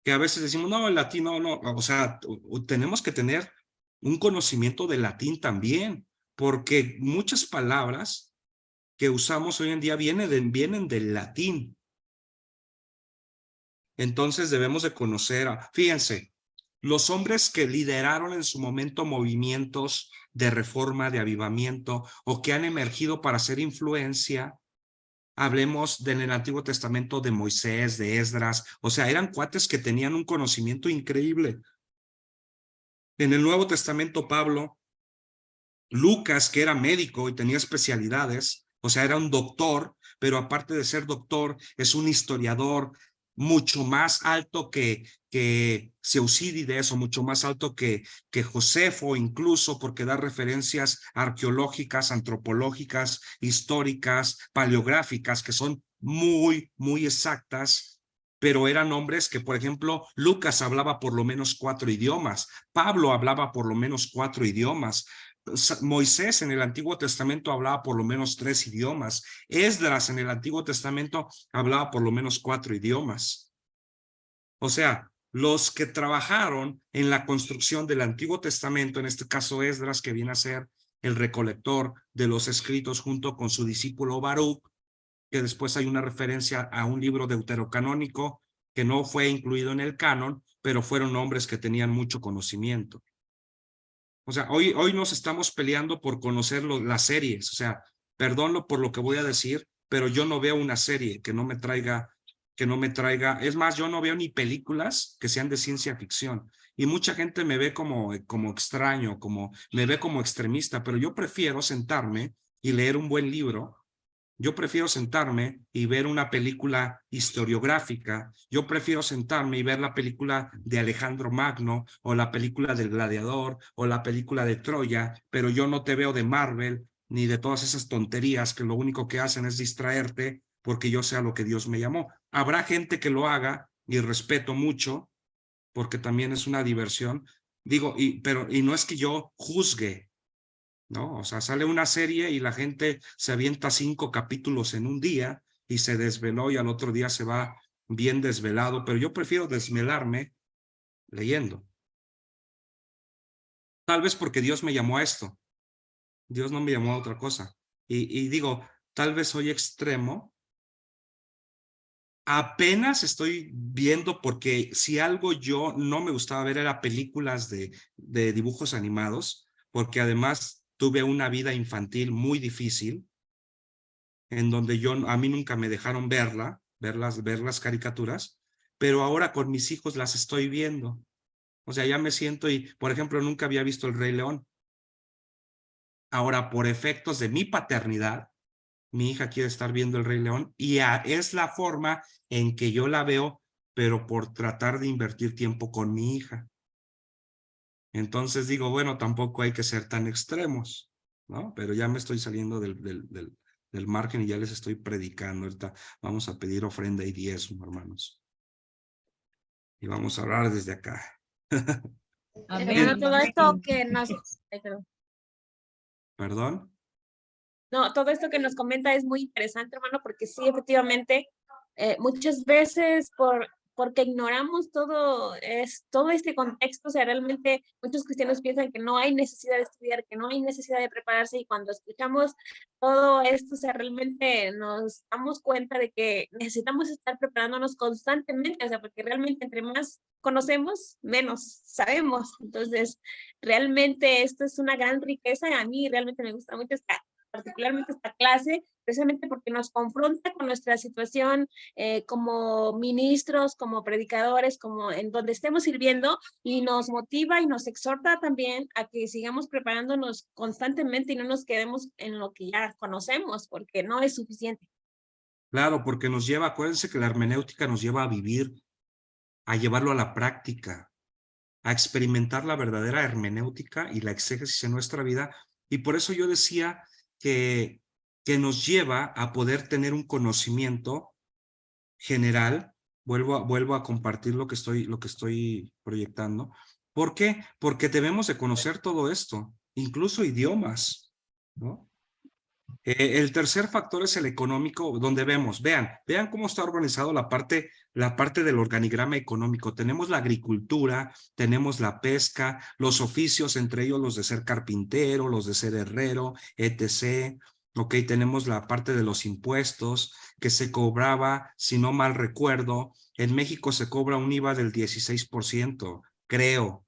que a veces decimos, no, el latín, no. O sea, tenemos que tener un conocimiento del latín también, porque muchas palabras que usamos hoy en día vienen del latín. Entonces debemos de conocer, fíjense, los hombres que lideraron en su momento movimientos de reforma, de avivamiento, o que han emergido para hacer influencia, hablemos del Antiguo Testamento de Moisés, de Esdras, o sea, eran cuates que tenían un conocimiento increíble. En el Nuevo Testamento, Pablo, Lucas, que era médico y tenía especialidades, o sea, era un doctor, pero aparte de ser doctor, es un historiador mucho más alto que Seucídides, o mucho más alto que Josefo, incluso porque da referencias arqueológicas, antropológicas, históricas, paleográficas, que son muy, muy exactas, pero eran hombres que, por ejemplo, Lucas hablaba por lo menos 4 idiomas, Pablo hablaba por lo menos 4 idiomas, Moisés en el Antiguo Testamento hablaba por lo menos 3 idiomas. Esdras en el Antiguo Testamento hablaba por lo menos 4 idiomas. O sea, los que trabajaron en la construcción del Antiguo Testamento, en este caso Esdras, que viene a ser el recolector de los escritos junto con su discípulo Baruch, que después hay una referencia a un libro deuterocanónico que no fue incluido en el canon, pero fueron hombres que tenían mucho conocimiento. O sea, hoy nos estamos peleando por conocer las series. O sea, perdón por lo que voy a decir, pero yo no veo una serie que no me traiga, es más, yo no veo ni películas que sean de ciencia ficción. Y mucha gente me ve como extraño, me ve como extremista, pero yo prefiero sentarme y leer un buen libro. Yo prefiero sentarme y ver una película historiográfica. Yo prefiero sentarme y ver la película de Alejandro Magno o la película del Gladiador o la película de Troya, pero yo no te veo de Marvel ni de todas esas tonterías que lo único que hacen es distraerte porque yo sé a lo que Dios me llamó. Habrá gente que lo haga y respeto mucho porque también es una diversión. Digo, pero no es que yo juzgue, ¿no? O sea, sale una serie y la gente se avienta 5 capítulos en un día y se desveló y al otro día se va bien desvelado, pero yo prefiero desvelarme leyendo. Tal vez porque Dios me llamó a esto. Dios no me llamó a otra cosa. Y digo, tal vez soy extremo. Apenas estoy viendo porque si algo yo no me gustaba ver era películas de dibujos animados, porque además tuve una vida infantil muy difícil, en donde a mí nunca me dejaron ver las caricaturas, pero ahora con mis hijos las estoy viendo. O sea, ya me siento y, por ejemplo, nunca había visto El Rey León. Ahora, por efectos de mi paternidad, mi hija quiere estar viendo El Rey León y es la forma en que yo la veo, pero por tratar de invertir tiempo con mi hija. Entonces digo, bueno, tampoco hay que ser tan extremos, ¿no? Pero ya me estoy saliendo del margen y ya les estoy predicando. Ahorita vamos a pedir ofrenda y diezmo, hermanos. Y vamos a hablar desde acá. Hermano, todo esto que nos... ¿Perdón? No, todo esto que nos comenta es muy interesante, hermano, porque sí, efectivamente, muchas veces porque ignoramos todo este contexto, o sea, realmente muchos cristianos piensan que no hay necesidad de estudiar, que no hay necesidad de prepararse, y cuando escuchamos todo esto, o sea, realmente nos damos cuenta de que necesitamos estar preparándonos constantemente, o sea, porque realmente entre más conocemos, menos sabemos. Entonces, realmente esto es una gran riqueza, y a mí realmente me gusta mucho particularmente esta clase, precisamente porque nos confronta con nuestra situación como ministros, como predicadores, como en donde estemos sirviendo, y nos motiva y nos exhorta también a que sigamos preparándonos constantemente y no nos quedemos en lo que ya conocemos, porque no es suficiente. Claro, porque nos lleva, acuérdense que la hermenéutica nos lleva a vivir, a llevarlo a la práctica, a experimentar la verdadera hermenéutica y la exégesis en nuestra vida. Y por eso yo decía que nos lleva a poder tener un conocimiento general. Vuelvo a compartir lo que estoy proyectando. ¿Por qué? Porque debemos de conocer todo esto, incluso idiomas, ¿no? El tercer factor es el económico, donde vean cómo está organizado la parte del organigrama económico. Tenemos la agricultura, tenemos la pesca, los oficios, entre ellos los de ser carpintero, los de ser herrero, etc. Ok, tenemos la parte de los impuestos que se cobraba, si no mal recuerdo, en México se cobra un IVA del 16%, creo.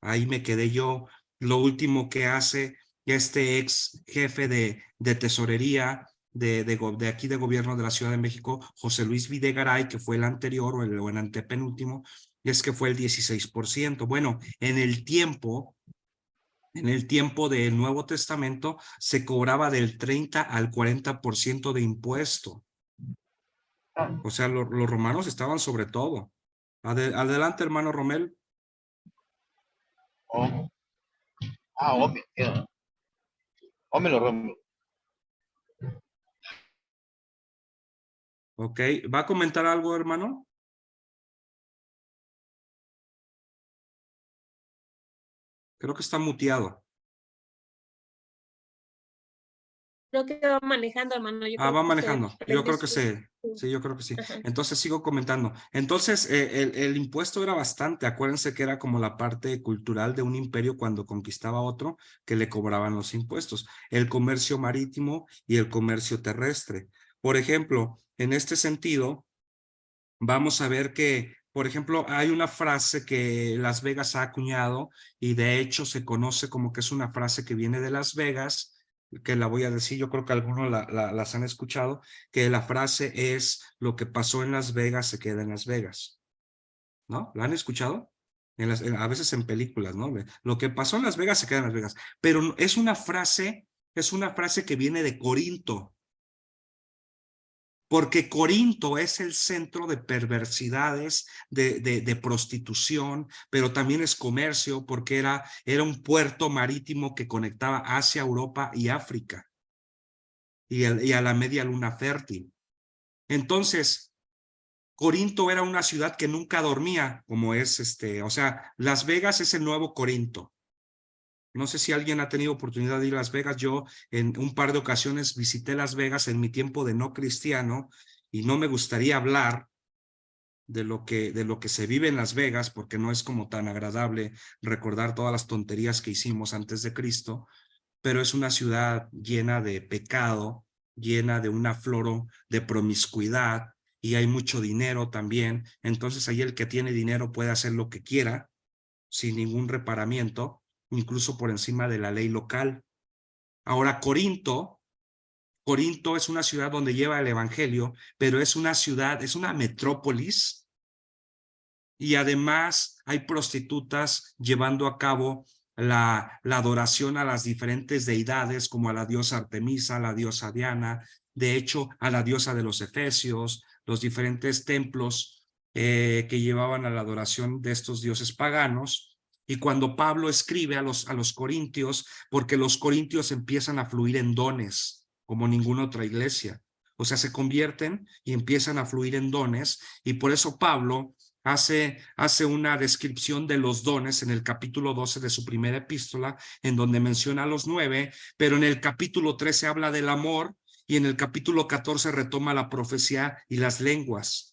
Ahí me quedé yo. Lo último que hace este ex jefe de tesorería de aquí de gobierno de la Ciudad de México, José Luis Videgaray, que fue el anterior o el antepenúltimo, es que fue el 16%. Bueno, en el tiempo del Nuevo Testamento se cobraba del 30 al 40% de impuesto. O sea, los romanos estaban sobre todo. Adelante, hermano Romel. Ok, ¿va a comentar algo, hermano? Creo que está muteado. Creo que va manejando, hermano. Yo creo Va que manejando. Yo creo que sí. sí, yo creo que sí. Ajá. Entonces sigo comentando. Entonces, el impuesto era bastante. Acuérdense que era como la parte cultural de un imperio cuando conquistaba otro, que le cobraban los impuestos. El comercio marítimo y el comercio terrestre. Por ejemplo, en este sentido, vamos a ver que, por ejemplo, hay una frase que Las Vegas ha acuñado y de hecho se conoce como que es una frase que viene de Las Vegas, que la voy a decir, yo creo que algunos las han escuchado, que la frase es: lo que pasó en Las Vegas se queda en Las Vegas, ¿no? ¿La han escuchado? A veces en películas, ¿no? Lo que pasó en Las Vegas se queda en Las Vegas, pero es una frase que viene de Corinto. Porque Corinto es el centro de perversidades, de prostitución, pero también es comercio, porque era un puerto marítimo que conectaba Asia, Europa y África, y a la media luna fértil. Entonces, Corinto era una ciudad que nunca dormía, como es o sea, Las Vegas es el nuevo Corinto. No sé si alguien ha tenido oportunidad de ir a Las Vegas. Yo en un par de ocasiones visité Las Vegas en mi tiempo de no cristiano y no me gustaría hablar de lo que se vive en Las Vegas porque no es como tan agradable recordar todas las tonterías que hicimos antes de Cristo, pero es una ciudad llena de pecado, llena de un afloro de promiscuidad y hay mucho dinero también. Entonces ahí el que tiene dinero puede hacer lo que quiera sin ningún reparamiento, incluso por encima de la ley local. Ahora, Corinto es una ciudad donde lleva el evangelio, pero es una ciudad, es una metrópolis, y además hay prostitutas llevando a cabo la adoración a las diferentes deidades, como a la diosa Artemisa, a la diosa Diana, de hecho a la diosa de los Efesios, los diferentes templos que llevaban a la adoración de estos dioses paganos. Y cuando Pablo escribe a los corintios, porque los corintios empiezan a fluir en dones como ninguna otra iglesia, o sea, se convierten y empiezan a fluir en dones, y por eso Pablo hace una descripción de los dones en el capítulo 12 de su primera epístola, en donde menciona a los 9, pero en el capítulo 13 habla del amor, y en el capítulo 14 retoma la profecía y las lenguas.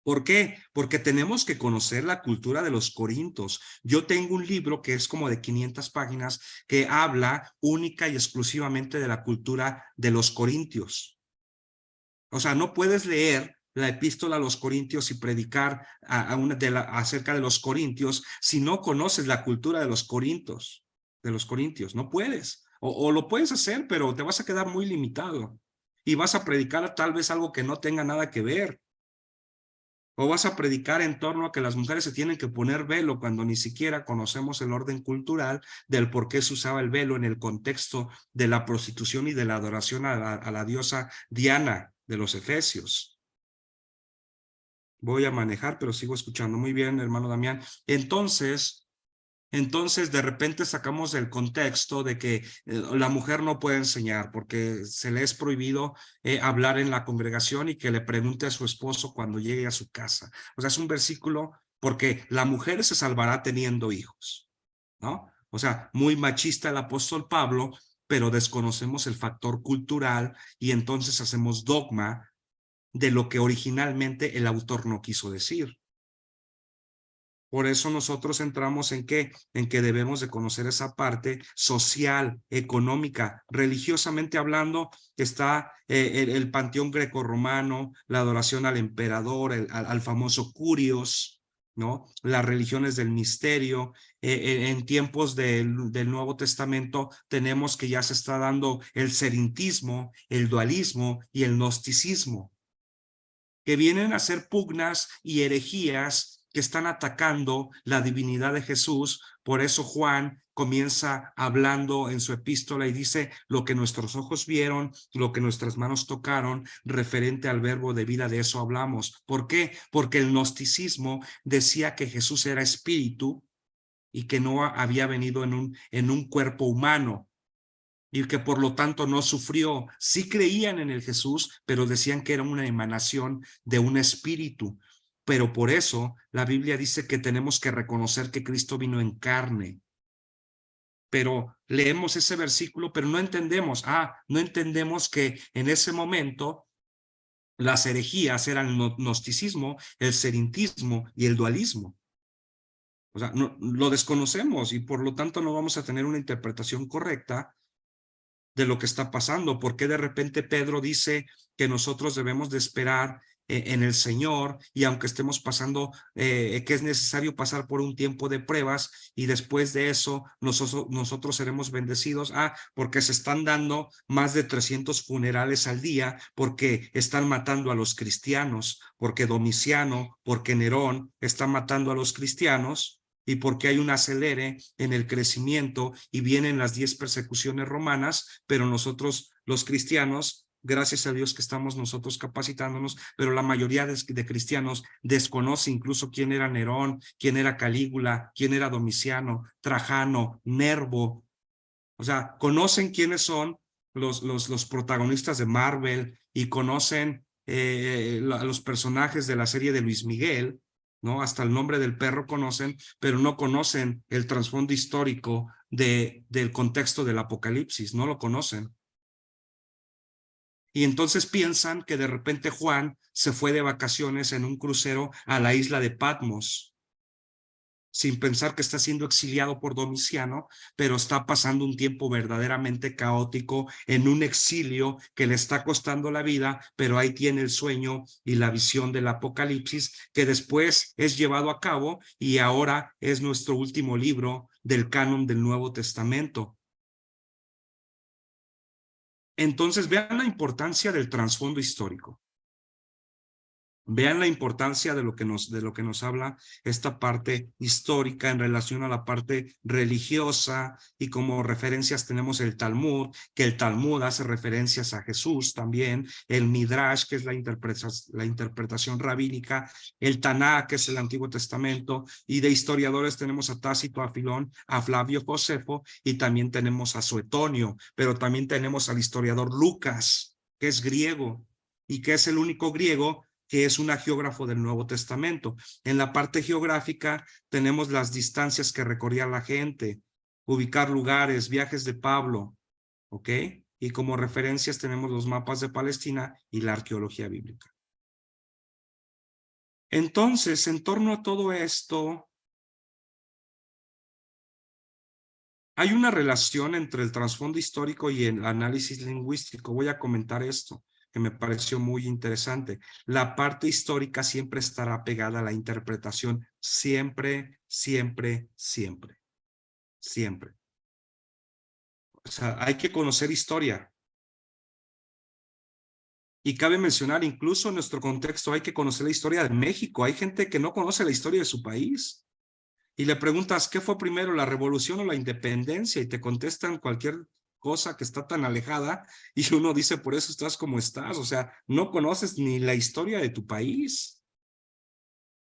¿Por qué? Porque tenemos que conocer la cultura de los corintios. Yo tengo un libro que es como de 500 páginas que habla única y exclusivamente de la cultura de los corintios. O sea, no puedes leer la epístola a los corintios y predicar acerca de los corintios si no conoces la cultura de los corintios. No puedes. O lo puedes hacer, pero te vas a quedar muy limitado. Y vas a predicar tal vez algo que no tenga nada que ver. O vas a predicar en torno a que las mujeres se tienen que poner velo cuando ni siquiera conocemos el orden cultural del por qué se usaba el velo en el contexto de la prostitución y de la adoración a la diosa Diana de los Efesios. Voy a manejar, pero sigo escuchando. Muy bien, hermano Damián. Entonces, de repente sacamos del contexto de que la mujer no puede enseñar porque se le es prohibido hablar en la congregación y que le pregunte a su esposo cuando llegue a su casa. O sea, es un versículo porque la mujer se salvará teniendo hijos, ¿no? O sea, muy machista el apóstol Pablo, pero desconocemos el factor cultural y entonces hacemos dogma de lo que originalmente el autor no quiso decir. Por eso nosotros entramos en que debemos de conocer esa parte social, económica, religiosamente hablando. Está el panteón grecorromano, la adoración al emperador, al famoso Curios, ¿no? Las religiones del misterio. En tiempos del Nuevo Testamento tenemos que ya se está dando el serintismo, el dualismo y el gnosticismo, que vienen a ser pugnas y herejías que están atacando la divinidad de Jesús. Por eso Juan comienza hablando en su epístola y dice: lo que nuestros ojos vieron, lo que nuestras manos tocaron, referente al verbo de vida, de eso hablamos. ¿Por qué? Porque el gnosticismo decía que Jesús era espíritu y que no había venido en un cuerpo humano, y que por lo tanto no sufrió. Sí creían en el Jesús, pero decían que era una emanación de un espíritu. Pero por eso la Biblia dice que tenemos que reconocer que Cristo vino en carne. Pero leemos ese versículo, pero no entendemos. No entendemos que en ese momento las herejías eran el gnosticismo, el serintismo y el dualismo. O sea, no, lo desconocemos y por lo tanto no vamos a tener una interpretación correcta de lo que está pasando. ¿Por qué de repente Pedro dice que nosotros debemos de esperar en el Señor, y aunque estemos pasando, que es necesario pasar por un tiempo de pruebas, y después de eso nosotros seremos bendecidos, porque se están dando más de 300 funerales al día, porque están matando a los cristianos, porque Domiciano, porque Nerón están matando a los cristianos, y porque hay un acelere en el crecimiento y vienen las 10 persecuciones romanas, pero nosotros los cristianos, gracias a Dios que estamos nosotros capacitándonos, pero la mayoría de cristianos desconoce incluso quién era Nerón, quién era Calígula, quién era Domiciano, Trajano, Nervo. O sea, conocen quiénes son los protagonistas de Marvel y conocen los personajes de la serie de Luis Miguel, ¿no? Hasta el nombre del perro conocen, pero no conocen el trasfondo histórico del contexto del Apocalipsis, no lo conocen. Y entonces piensan que de repente Juan se fue de vacaciones en un crucero a la isla de Patmos, sin pensar que está siendo exiliado por Domiciano, pero está pasando un tiempo verdaderamente caótico en un exilio que le está costando la vida, pero ahí tiene el sueño y la visión del Apocalipsis, que después es llevado a cabo y ahora es nuestro último libro del canon del Nuevo Testamento. Entonces vean la importancia del trasfondo histórico. Vean la importancia de lo que nos habla esta parte histórica en relación a la parte religiosa, y como referencias tenemos el Talmud, que el Talmud hace referencias a Jesús también, el Midrash, que es la interpretación rabínica, el Tanakh, que es el Antiguo Testamento, y de historiadores tenemos a Tácito, a Filón, a Flavio Josefo, y también tenemos a Suetonio, pero también tenemos al historiador Lucas, que es griego, y que es el único griego que es un geógrafo del Nuevo Testamento. En la parte geográfica tenemos las distancias que recorría la gente, ubicar lugares, viajes de Pablo, ¿ok? Y como referencias tenemos los mapas de Palestina y la arqueología bíblica. Entonces, en torno a todo esto, hay una relación entre el trasfondo histórico y el análisis lingüístico. Voy a comentar esto, que me pareció muy interesante. La parte histórica siempre estará pegada a la interpretación, siempre, siempre, siempre, siempre. O sea, hay que conocer historia. Y cabe mencionar, incluso en nuestro contexto, hay que conocer la historia de México. Hay gente que no conoce la historia de su país. Y le preguntas, ¿qué fue primero, la revolución o la independencia? Y te contestan cualquier cosa que está tan alejada, y uno dice, por eso estás como estás. O sea, no conoces ni la historia de tu país.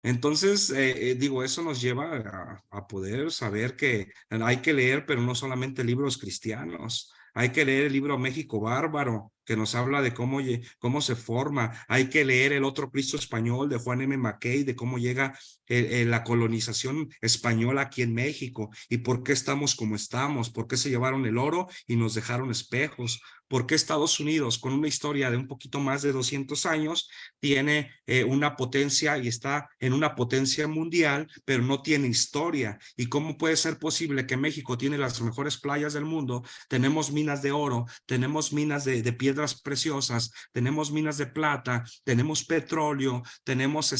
Entonces, digo, eso nos lleva a poder saber que hay que leer, pero no solamente libros cristianos. Hay que leer el libro México Bárbaro, que nos habla de cómo se forma. Hay que leer El Otro Cristo Español de Juan M. Mackay, de cómo llega la colonización española aquí en México y por qué estamos como estamos, por qué se llevaron el oro y nos dejaron espejos, por qué Estados Unidos, con una historia de un poquito más de 200 años, tiene una potencia y está en una potencia mundial, pero no tiene historia. ¿Y cómo puede ser posible que México tiene las mejores playas del mundo? Tenemos minas de oro, tenemos minas de piedras preciosas, tenemos minas de plata, tenemos petróleo, tenemos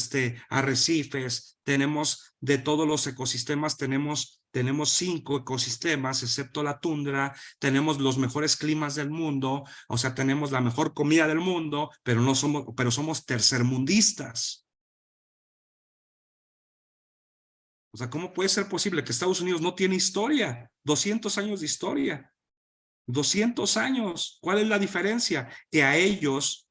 arrecifes, tenemos de todos los ecosistemas, tenemos 5 ecosistemas, excepto la tundra, tenemos los mejores climas del mundo, o sea, tenemos la mejor comida del mundo, pero somos tercermundistas. O sea, ¿cómo puede ser posible que Estados Unidos no tiene historia? 200 años de historia. 200 años. ¿Cuál es la diferencia? Que a ellos,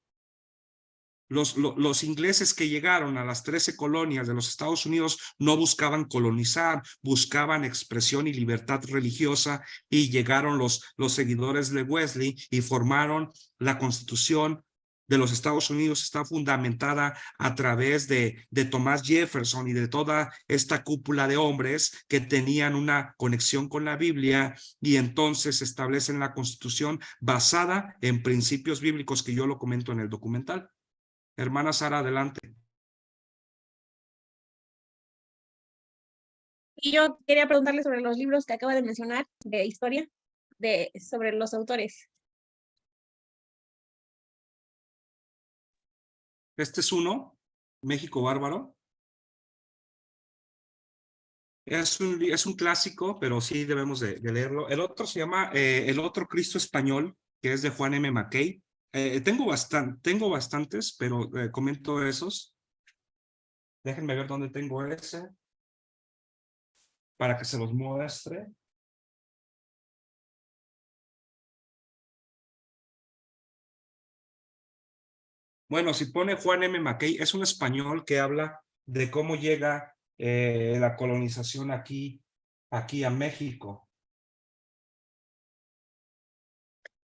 los ingleses que llegaron a las 13 colonias de los Estados Unidos no buscaban colonizar, buscaban expresión y libertad religiosa, y llegaron los seguidores de Wesley y formaron la Constitución de los Estados Unidos. Está fundamentada a través de Thomas Jefferson y de toda esta cúpula de hombres que tenían una conexión con la Biblia, y entonces establecen la Constitución basada en principios bíblicos, que yo lo comento en el documental. Hermana Sara, adelante. Y yo quería preguntarle sobre los libros que acaba de mencionar de historia, sobre los autores. Este es uno, México Bárbaro. Es un clásico, pero sí debemos de leerlo. El otro se llama El otro Cristo español, que es de Juan M. Mackay. Tengo bastantes, pero comento esos. Déjenme ver dónde tengo ese, para que se los muestre. Bueno, si pone Juan M. Mackay, es un español que habla de cómo llega la colonización aquí a México.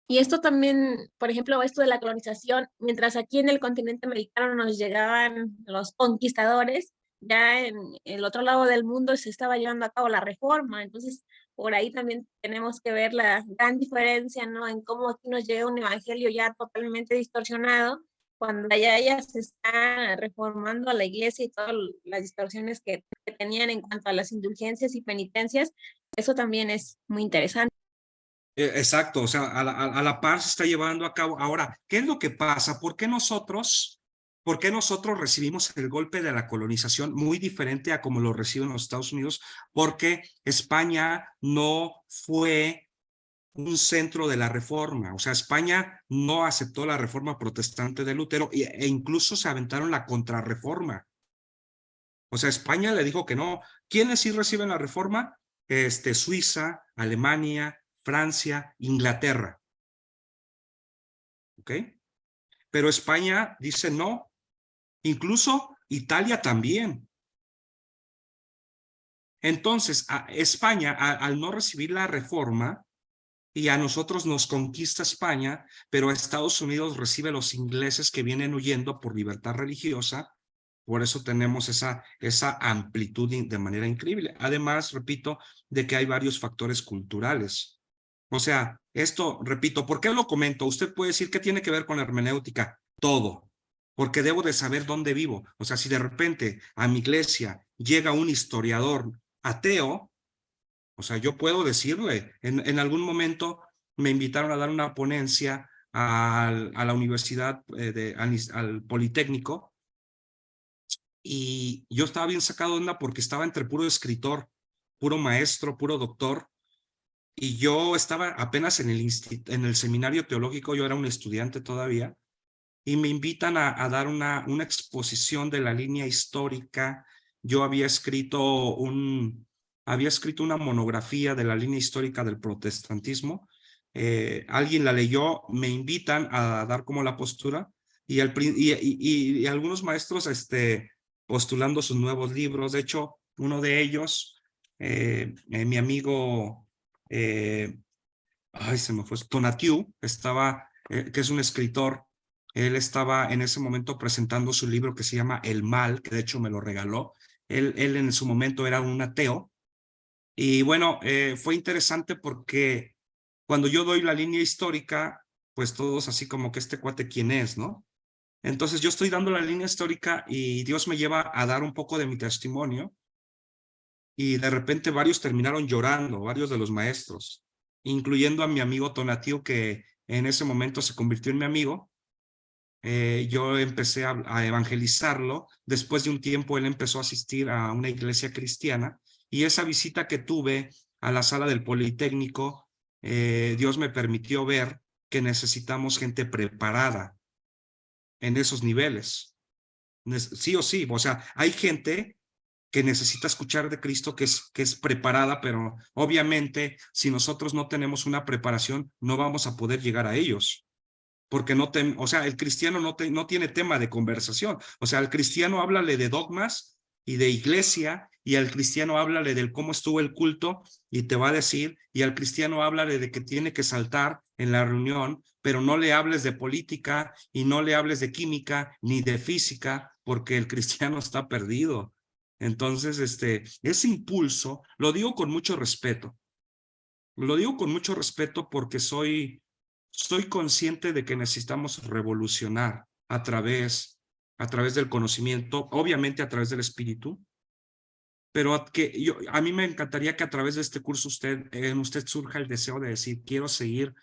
Y esto también, por ejemplo, esto de la colonización, mientras aquí en el continente americano nos llegaban los conquistadores, ya en el otro lado del mundo se estaba llevando a cabo la reforma. Entonces, por ahí también tenemos que ver la gran diferencia, ¿no? En cómo aquí nos llega un evangelio ya totalmente distorsionado, cuando allá ya se está reformando a la iglesia y todas las distorsiones que tenían en cuanto a las indulgencias y penitencias. Eso también es muy interesante. Exacto, o sea, a la par se está llevando a cabo. Ahora, ¿qué es lo que pasa? ¿Por qué nosotros recibimos el golpe de la colonización muy diferente a como lo reciben los Estados Unidos? Porque España no fue un centro de la reforma, o sea, España no aceptó la reforma protestante de Lutero e incluso se aventaron la contrarreforma. O sea, España le dijo que no. ¿Quiénes sí reciben la reforma? Suiza, Alemania, Francia, Inglaterra. ¿Ok? Pero España dice no. Incluso Italia también. Entonces, España, al no recibir la reforma, y a nosotros nos conquista España, pero a Estados Unidos recibe los ingleses que vienen huyendo por libertad religiosa. Por eso tenemos esa amplitud de manera increíble. Además, repito, de que hay varios factores culturales. O sea, esto, repito, ¿por qué lo comento? Usted puede decir, ¿qué tiene que ver con la hermenéutica? Todo. Porque debo de saber dónde vivo. O sea, si de repente a mi iglesia llega un historiador ateo, o sea, yo puedo decirle, en algún momento me invitaron a dar una ponencia a la universidad, al Politécnico, y yo estaba bien sacado de onda porque estaba entre puro escritor, puro maestro, puro doctor, y yo estaba apenas en el seminario teológico, yo era un estudiante todavía, y me invitan a dar una exposición de la línea histórica. Yo había escrito una monografía de la línea histórica del protestantismo. Alguien la leyó, me invitan a dar como la postura y algunos maestros postulando sus nuevos libros. De hecho, uno de ellos, mi amigo, se me fue, Tonatiu, que es un escritor. Él estaba en ese momento presentando su libro que se llama El Mal, que de hecho me lo regaló. Él en su momento era un ateo. Y bueno, fue interesante porque cuando yo doy la línea histórica, pues todos así como que este cuate, ¿quién es, no? Entonces yo estoy dando la línea histórica y Dios me lleva a dar un poco de mi testimonio. Y de repente varios terminaron llorando, varios de los maestros, incluyendo a mi amigo Tonatiu, que en ese momento se convirtió en mi amigo. Yo empecé a evangelizarlo. Después de un tiempo, él empezó a asistir a una iglesia cristiana. Y esa visita que tuve a la sala del Politécnico, Dios me permitió ver que necesitamos gente preparada en esos niveles. Sí o sí, o sea, hay gente que necesita escuchar de Cristo, que es preparada, pero obviamente si nosotros no tenemos una preparación, no vamos a poder llegar a ellos. Porque o sea, el cristiano no tiene tema de conversación. O sea, al cristiano háblale de dogmas y de iglesia, y al cristiano háblale del cómo estuvo el culto, y te va a decir, y al cristiano háblale de que tiene que saltar en la reunión, pero no le hables de política y no le hables de química ni de física, porque el cristiano está perdido. Entonces, ese impulso, lo digo con mucho respeto. Lo digo con mucho respeto porque soy consciente de que necesitamos revolucionar a través del conocimiento, obviamente a través del espíritu, pero a mí me encantaría que a través de este curso en usted surja el deseo de decir, quiero seguir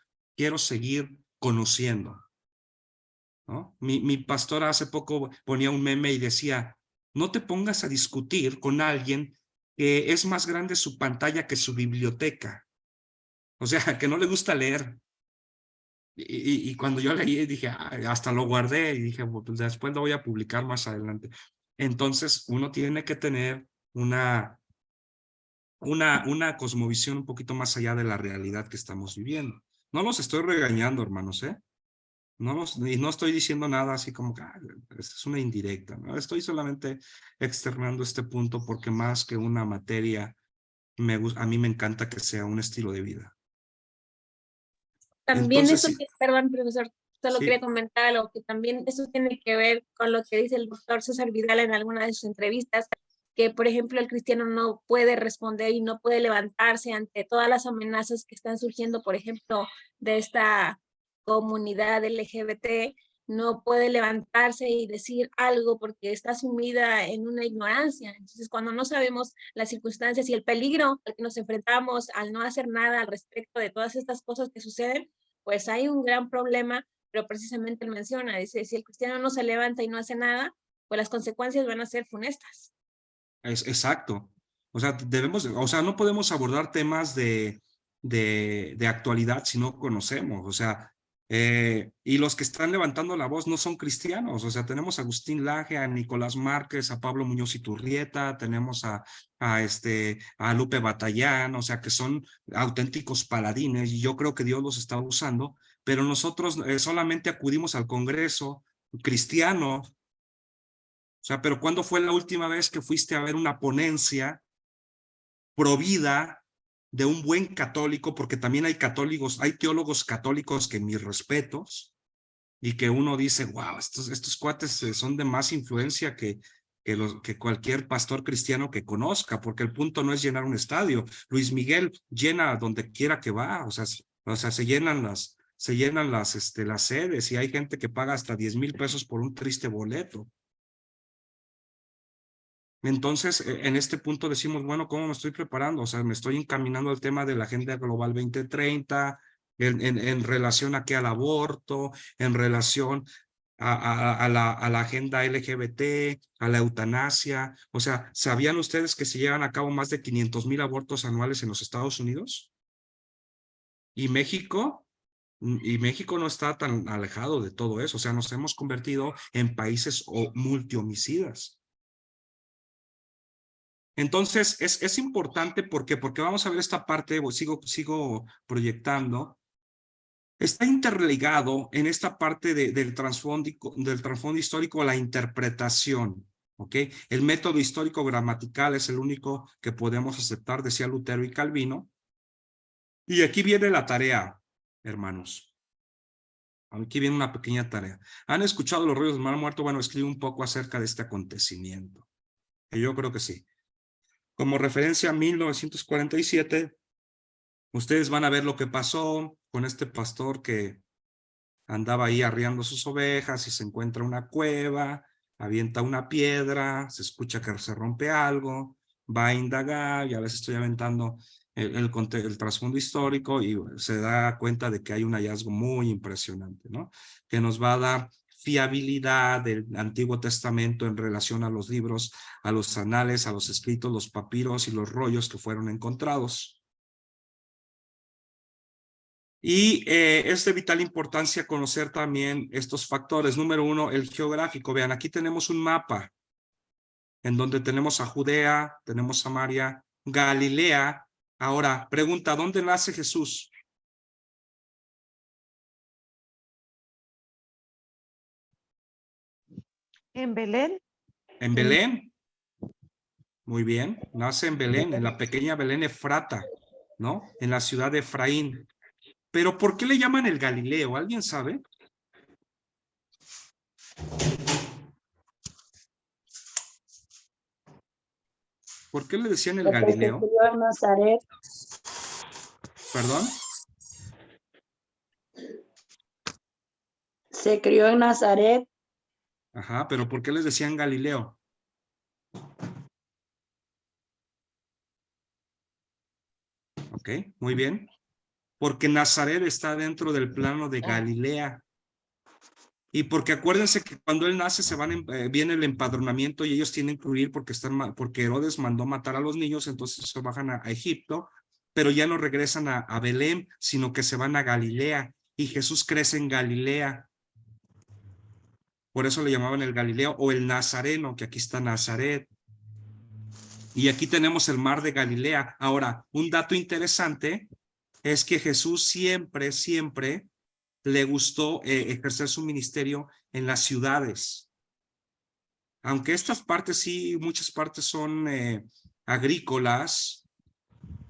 conociendo. ¿no? Mi pastor hace poco ponía un meme y decía, no te pongas a discutir con alguien que es más grande su pantalla que su biblioteca. O sea, que no le gusta leer. Y cuando yo leí, dije, hasta lo guardé y dije, pues después lo voy a publicar más adelante. Entonces, uno tiene que tener una cosmovisión un poquito más allá de la realidad que estamos viviendo. No los estoy regañando, hermanos, ¿eh? Y no estoy diciendo nada así como que es una indirecta, ¿no? Estoy solamente externando este punto porque más que una materia, a mí me encanta que sea un estilo de vida. También Entonces, eso, perdón, profesor, solo sí. quería comentar algo, que también eso tiene que ver con lo que dice el doctor César Vidal en alguna de sus entrevistas, que por ejemplo el cristiano no puede responder y no puede levantarse ante todas las amenazas que están surgiendo, por ejemplo, de esta comunidad LGBT, no puede levantarse y decir algo porque está sumida en una ignorancia. Entonces, cuando no sabemos las circunstancias y el peligro al que nos enfrentamos al no hacer nada al respecto de todas estas cosas que suceden, pues hay un gran problema, pero precisamente él menciona, dice, si el cristiano no se levanta y no hace nada, pues las consecuencias van a ser funestas. Exacto. O sea, no podemos abordar temas de actualidad si no conocemos. O sea, y los que están levantando la voz no son cristianos. O sea, tenemos a Agustín Laje, a Nicolás Márquez, a Pablo Muñoz Iturrieta, tenemos a Lupe Batallán, o sea, que son auténticos paladines y yo creo que Dios los está usando, pero nosotros solamente acudimos al Congreso cristiano. O sea, pero ¿cuándo fue la última vez que fuiste a ver una ponencia provida de un buen católico? Porque también hay católicos, hay teólogos católicos que mis respetos y que uno dice, wow, estos cuates son de más influencia que cualquier pastor cristiano que conozca, porque el punto no es llenar un estadio. Luis Miguel llena donde quiera que va, o sea se llenan las sedes y hay gente que paga hasta 10,000 pesos por un triste boleto. Entonces, en este punto decimos, bueno, ¿cómo me estoy preparando? O sea, me estoy encaminando al tema de la Agenda Global 2030, en relación aquí al aborto, en relación a la agenda LGBT, a la eutanasia. O sea, ¿sabían ustedes que se llevan a cabo más de 500,000 abortos anuales en los Estados Unidos? Y México no está tan alejado de todo eso. O sea, nos hemos convertido en países multihomicidas. Entonces, es importante porque vamos a ver esta parte, sigo proyectando, está interligado en esta parte del trasfondo histórico la interpretación, ¿ok? El método histórico gramatical es el único que podemos aceptar, decía Lutero y Calvino. Y aquí viene la tarea, hermanos. Aquí viene una pequeña tarea. ¿Han escuchado los rollos del Mar Muerto? Bueno, escribe un poco acerca de este acontecimiento. Que yo creo que sí. Como referencia a 1947, ustedes van a ver lo que pasó con este pastor que andaba ahí arriando sus ovejas y se encuentra una cueva, avienta una piedra, se escucha que se rompe algo, va a indagar, ya les estoy aventando el trasfondo histórico y se da cuenta de que hay un hallazgo muy impresionante, ¿no? Que nos va a dar fiabilidad del Antiguo Testamento en relación a los libros, a los anales, a los escritos, los papiros y los rollos que fueron encontrados. Y es de vital importancia conocer también estos factores. Número uno, el geográfico. Vean, aquí tenemos un mapa en donde tenemos a Judea, tenemos Samaria, Galilea. Ahora, pregunta, ¿dónde nace Jesús? En Belén. ¿En Belén? Muy bien, nace en Belén, en la pequeña Belén Efrata, ¿no? En la ciudad de Efraín. Pero ¿por qué le llaman el Galileo? ¿Alguien sabe? ¿Por qué le decían el Galileo? Se crió en Nazaret. ¿Perdón? Se crió en Nazaret. Ajá, pero ¿por qué les decían Galileo? Ok, muy bien. Porque Nazaret está dentro del plano de Galilea. Y porque acuérdense que cuando él nace viene el empadronamiento y ellos tienen que huir porque Herodes mandó matar a los niños, entonces se bajan a Egipto, pero ya no regresan a Belén, sino que se van a Galilea, y Jesús crece en Galilea. Por eso le llamaban el Galileo o el Nazareno, que aquí está Nazaret. Y aquí tenemos el mar de Galilea. Ahora, un dato interesante es que Jesús siempre le gustó ejercer su ministerio en las ciudades. Aunque estas partes sí, muchas partes son agrícolas,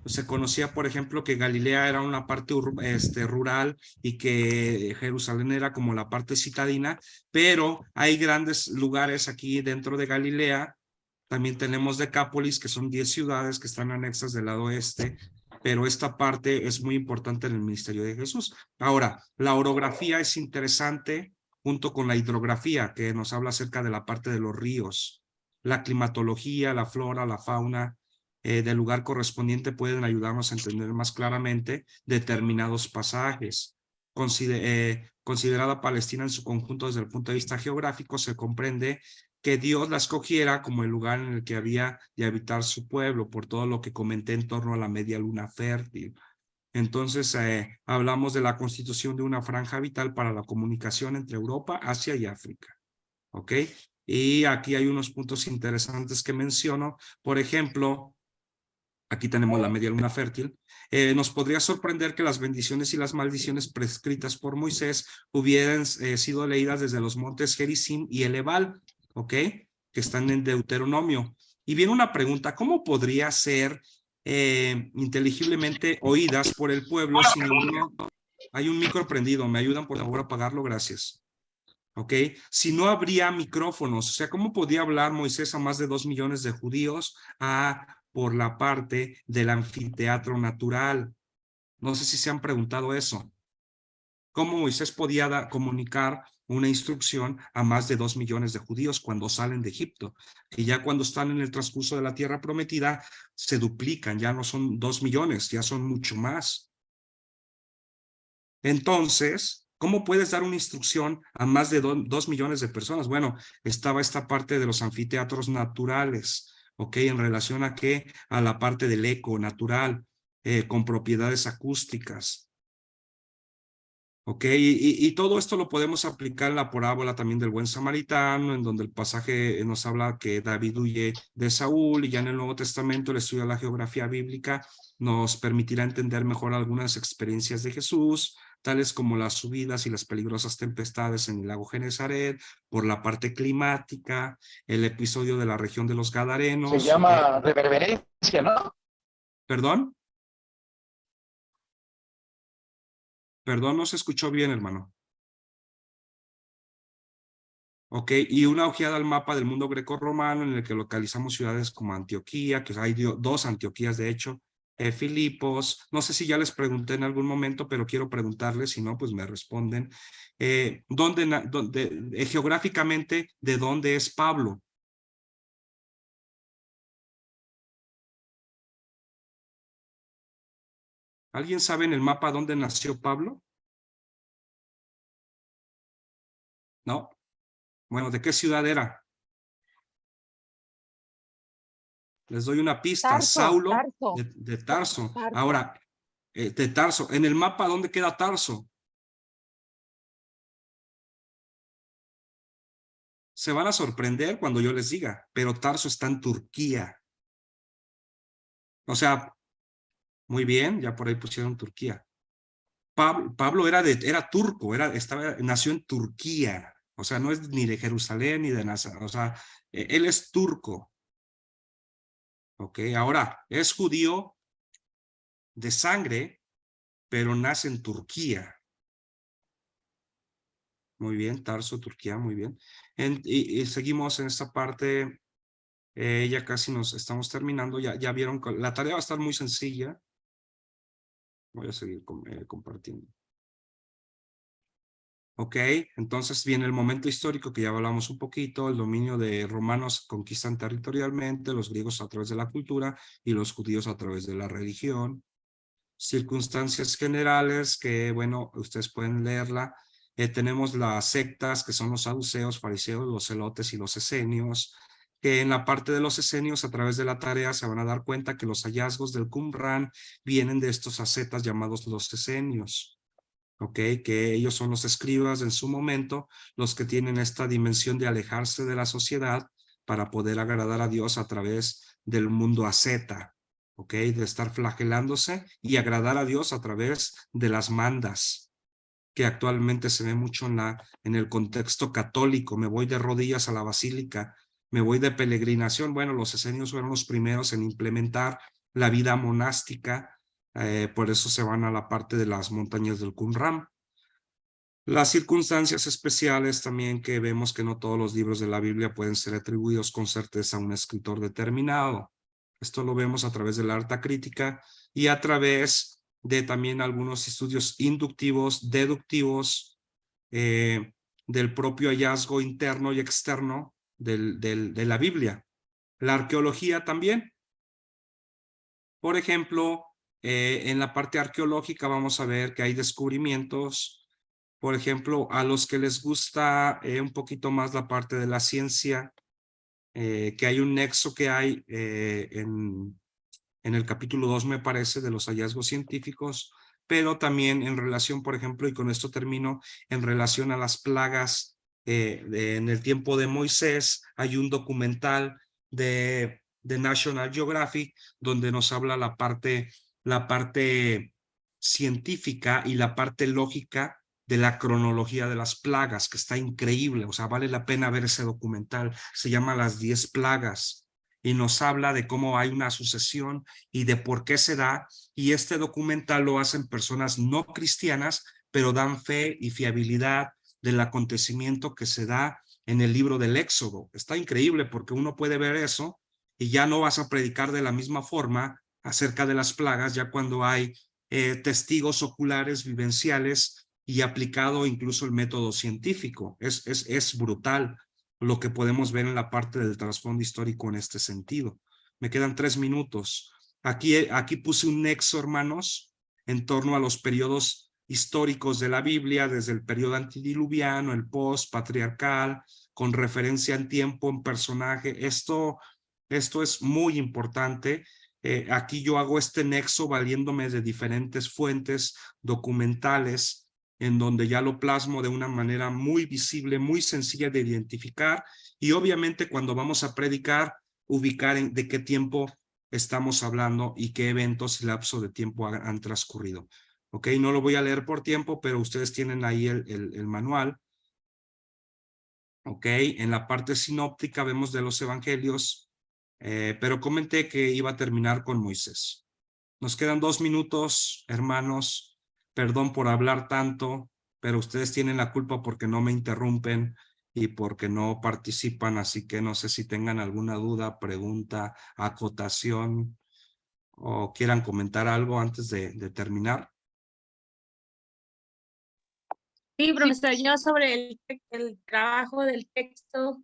se conocía, por ejemplo, que Galilea era una parte rural y que Jerusalén era como la parte citadina, pero hay grandes lugares aquí dentro de Galilea. También tenemos Decápolis, que son 10 ciudades que están anexas del lado oeste, pero esta parte es muy importante en el ministerio de Jesús. Ahora, la orografía es interesante junto con la hidrografía, que nos habla acerca de la parte de los ríos. La climatología, la flora, la fauna del lugar correspondiente pueden ayudarnos a entender más claramente determinados pasajes. Considerada Palestina en su conjunto desde el punto de vista geográfico, se comprende que Dios la escogiera como el lugar en el que había de habitar su pueblo, por todo lo que comenté en torno a la media luna fértil. Entonces, hablamos de la constitución de una franja vital para la comunicación entre Europa, Asia y África. ¿Ok? Y aquí hay unos puntos interesantes que menciono. Por ejemplo, aquí tenemos la media luna fértil. Nos podría sorprender que las bendiciones y las maldiciones prescritas por Moisés hubieran sido leídas desde los montes Gerizim y el Ebal, ¿ok? Que están en Deuteronomio. Y viene una pregunta, ¿cómo podría ser inteligiblemente oídas por el pueblo si ninguno... Hay un micro prendido, ¿me ayudan por favor a apagarlo? Gracias. ¿Ok? Si no habría micrófonos, o sea, ¿cómo podía hablar Moisés a más de 2 millones de judíos por la parte del anfiteatro natural? No sé si se han preguntado eso. ¿Cómo Moisés podía comunicar una instrucción a más de 2 millones de judíos cuando salen de Egipto? Y ya cuando están en el transcurso de la tierra prometida, se duplican, ya no son 2 millones, ya son mucho más. Entonces, ¿cómo puedes dar una instrucción a más de 2 millones de personas? Bueno, estaba esta parte de los anfiteatros naturales, ¿ok? ¿En relación a qué? A la parte del eco natural, con propiedades acústicas. ¿Ok? Y todo esto lo podemos aplicar en la parábola también del buen samaritano, en donde el pasaje nos habla que David huye de Saúl, y ya en el Nuevo Testamento el estudio de la geografía bíblica nos permitirá entender mejor algunas experiencias de Jesús, tales como las subidas y las peligrosas tempestades en el lago Genesaret, por la parte climática, el episodio de la región de los Gadarenos. Se llama reverencia, ¿no? ¿Perdón? Perdón, no se escuchó bien, hermano. Ok, y una ojeada al mapa del mundo grecorromano en el que localizamos ciudades como Antioquía, que hay 2 Antioquías de hecho, Filipos, no sé si ya les pregunté en algún momento, pero quiero preguntarles, si no, pues me responden. Geográficamente, ¿de dónde es Pablo? ¿Alguien sabe en el mapa dónde nació Pablo? ¿No? Bueno, ¿de qué ciudad era? Les doy una pista. Tarso, Saulo Tarso. de Tarso. Tarso. Ahora, de Tarso. En el mapa, ¿dónde queda Tarso? Se van a sorprender cuando yo les diga, pero Tarso está en Turquía. O sea, muy bien, ya por ahí pusieron Turquía. Pablo era turco, nació en Turquía. O sea, no es ni de Jerusalén ni de Nazaret. O sea, él es turco. Ok, ahora, es judío de sangre, pero nace en Turquía. Muy bien, Tarso, Turquía, muy bien. Y seguimos en esta parte, ya casi nos estamos terminando, ya vieron, la tarea va a estar muy sencilla. Voy a seguir compartiendo. Ok, entonces viene el momento histórico que ya hablamos un poquito, el dominio de romanos conquistan territorialmente, los griegos a través de la cultura y los judíos a través de la religión. Circunstancias generales que, bueno, ustedes pueden leerla. Tenemos las sectas que son los saduceos, fariseos, los celotes y los esenios, que en la parte de los esenios a través de la tarea se van a dar cuenta que los hallazgos del Qumran vienen de estos ascetas llamados los esenios. ¿Ok? Que ellos son los escribas en su momento, los que tienen esta dimensión de alejarse de la sociedad para poder agradar a Dios a través del mundo asceta, ¿ok? De estar flagelándose y agradar a Dios a través de las mandas, que actualmente se ve mucho en el contexto católico. Me voy de rodillas a la basílica, me voy de peregrinación. Bueno, los esenios fueron los primeros en implementar la vida monástica, por eso se van a la parte de las montañas del Qumran. Las circunstancias especiales también, que vemos que no todos los libros de la Biblia pueden ser atribuidos con certeza a un escritor determinado. Esto lo vemos a través de la alta crítica y a través de también algunos estudios inductivos, deductivos, del propio hallazgo interno y externo de la Biblia. La arqueología también. Por ejemplo, en la parte arqueológica vamos a ver que hay descubrimientos. Por ejemplo, a los que les gusta un poquito más la parte de la ciencia, que hay un nexo que hay en el capítulo 2, me parece, de los hallazgos científicos, pero también en relación, por ejemplo, y con esto termino, en relación a las plagas en el tiempo de Moisés, hay un documental de National Geographic donde nos habla la parte científica y la parte lógica de la cronología de las plagas, que está increíble. O sea, vale la pena ver ese documental. Se llama Las 10 plagas y nos habla de cómo hay una sucesión y de por qué se da. Y este documental lo hacen personas no cristianas, pero dan fe y fiabilidad del acontecimiento que se da en el libro del Éxodo. Está increíble porque uno puede ver eso y ya no vas a predicar de la misma forma acerca de las plagas, ya cuando hay testigos oculares, vivenciales, y aplicado incluso el método científico. Es brutal lo que podemos ver en la parte del trasfondo histórico en este sentido. Me quedan 3 minutos. Aquí puse un nexo, hermanos, en torno a los periodos históricos de la Biblia, desde el periodo antidiluviano, el post-patriarcal, con referencia en tiempo, en personaje. Esto es muy importante. Aquí yo hago este nexo valiéndome de diferentes fuentes documentales, en donde ya lo plasmo de una manera muy visible, muy sencilla de identificar, y obviamente cuando vamos a predicar, ubicar de qué tiempo estamos hablando y qué eventos y lapso de tiempo han transcurrido. Ok, no lo voy a leer por tiempo, pero ustedes tienen ahí el manual. Ok, en la parte sinóptica vemos de los evangelios, pero comenté que iba a terminar con Moisés. Nos quedan 2 minutos, hermanos. Perdón por hablar tanto, pero ustedes tienen la culpa porque no me interrumpen y porque no participan, así que no sé si tengan alguna duda, pregunta, acotación o quieran comentar algo antes de terminar. Sí, profesor, yo sobre el trabajo del texto,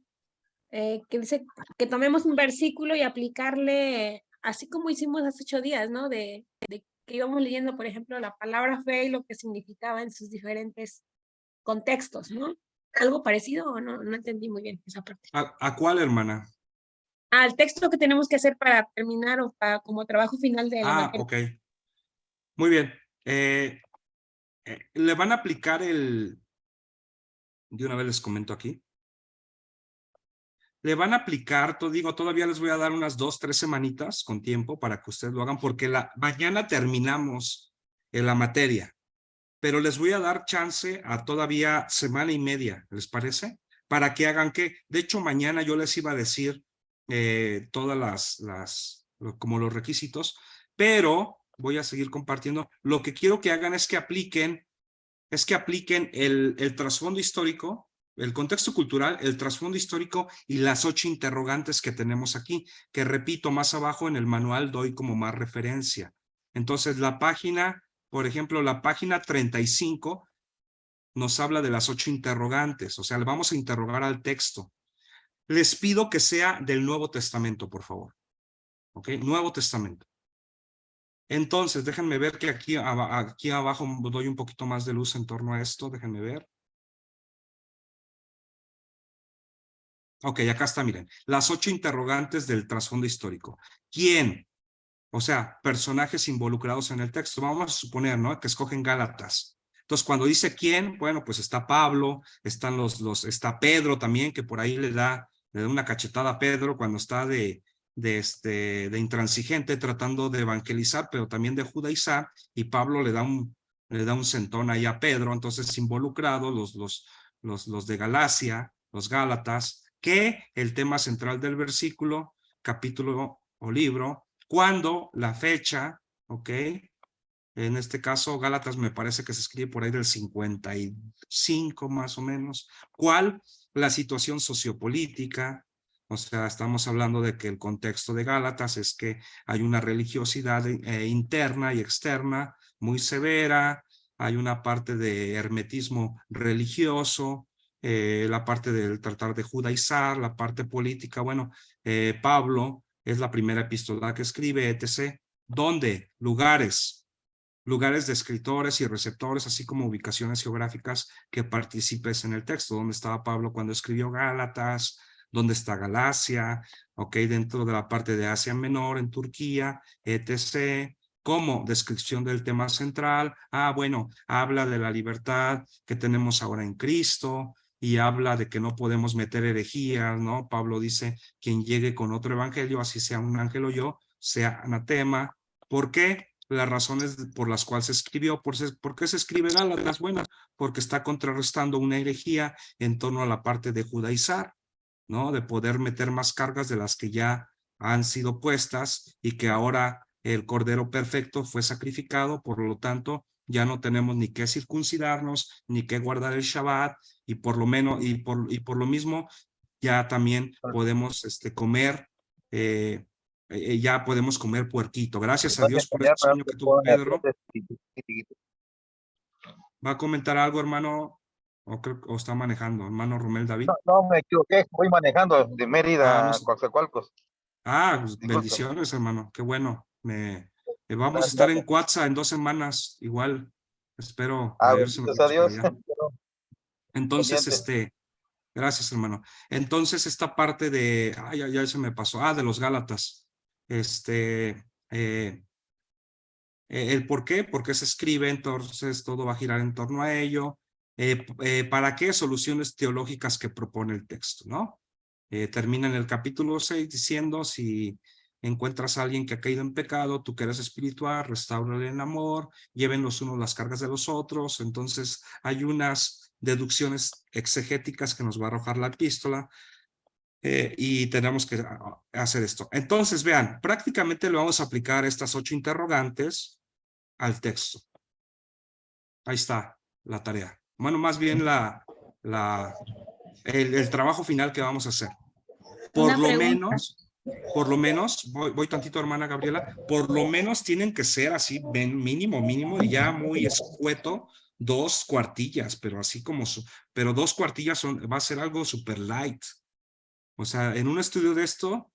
que dice que tomemos un versículo y aplicarle, así como hicimos hace 8 días, ¿no? De que íbamos leyendo, por ejemplo, la palabra fe y lo que significaba en sus diferentes contextos, ¿no? ¿Algo parecido o no? No entendí muy bien esa parte. ¿A cuál, hermana? Al texto que tenemos que hacer para terminar o para como trabajo final de la materia. Ok. Muy bien. Le van a aplicar de una vez les comento aquí. Le van a aplicar, todavía les voy a dar unas 2, 3 semanitas con tiempo para que ustedes lo hagan, porque mañana terminamos en la materia, pero les voy a dar chance a todavía semana y media, ¿les parece? Para que hagan de hecho mañana yo les iba a decir todas como los requisitos, pero voy a seguir compartiendo. Lo que quiero que hagan es que apliquen el trasfondo histórico, el contexto cultural, el trasfondo histórico y las 8 interrogantes que tenemos aquí, que repito, más abajo en el manual doy como más referencia. Entonces la página, por ejemplo, la página 35 nos habla de las 8 interrogantes, o sea, le vamos a interrogar al texto. Les pido que sea del Nuevo Testamento, por favor. ¿Ok? Nuevo Testamento. Entonces, déjenme ver que aquí abajo doy un poquito más de luz en torno a esto, déjenme ver. Ok, acá está, miren. Las 8 interrogantes del trasfondo histórico. ¿Quién? O sea, personajes involucrados en el texto. Vamos a suponer, ¿no? Que escogen Gálatas. Entonces, cuando dice quién, bueno, pues está Pablo, están está Pedro también, que por ahí le da una cachetada a Pedro cuando está de intransigente tratando de evangelizar, pero también de judaizar, y Pablo le da un sentón ahí a Pedro. Entonces, involucrados los de Galacia, los Gálatas, que el tema central del versículo, capítulo o libro, cuando la fecha, ¿ok? En este caso, Gálatas me parece que se escribe por ahí del 55 más o menos. ¿Cuál? La situación sociopolítica. O sea, estamos hablando de que el contexto de Gálatas es que hay una religiosidad interna y externa muy severa, hay una parte de hermetismo religioso, la parte del tratar de judaizar, la parte política. Bueno, Pablo es la primera epístola que escribe, etc. ¿Dónde? Lugares de escritores y receptores, así como ubicaciones geográficas que participes en el texto. ¿Dónde estaba Pablo cuando escribió Gálatas? ¿Dónde está Galacia? Ok, dentro de la parte de Asia Menor, en Turquía, etc. Como descripción del tema central. Bueno, habla de la libertad que tenemos ahora en Cristo y habla de que no podemos meter herejías, ¿no? Pablo dice, quien llegue con otro evangelio, así sea un ángel o yo, sea anatema. ¿Por qué? Las razones por las cuales se escribió. ¿Por qué se escribe Gálatas? Bueno, porque está contrarrestando una herejía en torno a la parte de judaizar, ¿no? De poder meter más cargas de las que ya han sido puestas y que ahora el Cordero Perfecto fue sacrificado, por lo tanto ya no tenemos ni que circuncidarnos, ni que guardar el Shabbat, y por lo menos, y por lo mismo ya también podemos comer ya podemos comer puerquito. Gracias a Dios por ese sueño que tuvo Pedro. ¿Va a comentar algo, hermano? ¿O está manejando? Hermano Romel David. No, me equivoqué. Voy manejando de Mérida a Coatzacoalcos. Pues, bendiciones, hermano. Qué bueno. Vamos a estar en Coatza en 2 semanas. Igual, espero irse Gracias a Dios. Entonces, gracias, hermano. Entonces, esta parte de, ya se me pasó. De los Gálatas. El por qué se escribe, entonces todo va a girar en torno a ello. ¿Para qué? Soluciones teológicas que propone el texto, ¿no? Termina en el capítulo 6 diciendo, si encuentras a alguien que ha caído en pecado, tú que eres espiritual, restáurale en amor, lleven los unos las cargas de los otros. Entonces hay unas deducciones exegéticas que nos va a arrojar la epístola. Y tenemos que hacer esto. Entonces, vean, prácticamente le vamos a aplicar estas 8 interrogantes al texto. Ahí está la tarea. Bueno, más bien el trabajo final que vamos a hacer. Por lo menos, voy tantito, hermana Gabriela, por lo menos tienen que ser así, mínimo, y ya muy escueto, 2 cuartillas, pero así como, pero 2 cuartillas va a ser algo super light. O sea, en un estudio de esto,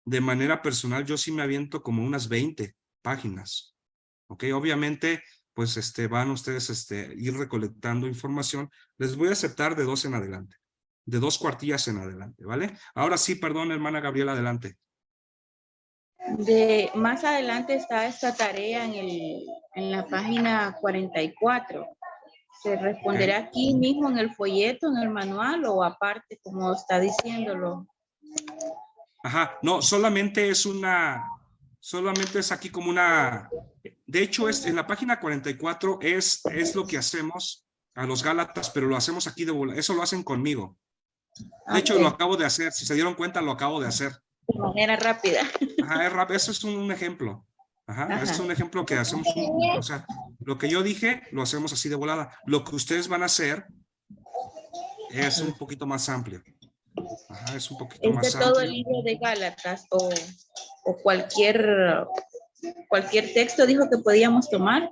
de manera personal, yo sí me aviento como unas 20 páginas. ¿Ok? Obviamente, pues van ustedes ir recolectando información. Les voy a aceptar de 2 en adelante. De 2 cuartillas en adelante, ¿vale? Ahora sí, perdón, hermana Gabriela, adelante. Más adelante está esta tarea en la página 44. ¿Se responderá aquí mismo en el folleto, en el manual o aparte, como está diciéndolo? No, solamente es aquí como una, de hecho en la página 44 es lo que hacemos a los Gálatas, pero lo hacemos aquí eso lo hacen conmigo. De hecho, lo acabo de hacer, si se dieron cuenta, lo acabo de hacer. De manera rápida. Es rápido, eso es un ejemplo. Eso es un ejemplo que hacemos, o sea, lo que yo dije, lo hacemos así de volada. Lo que ustedes van a hacer es un poquito más amplio. Es un poquito más amplio. Todo el libro de Gálatas o cualquier texto dijo que podíamos tomar.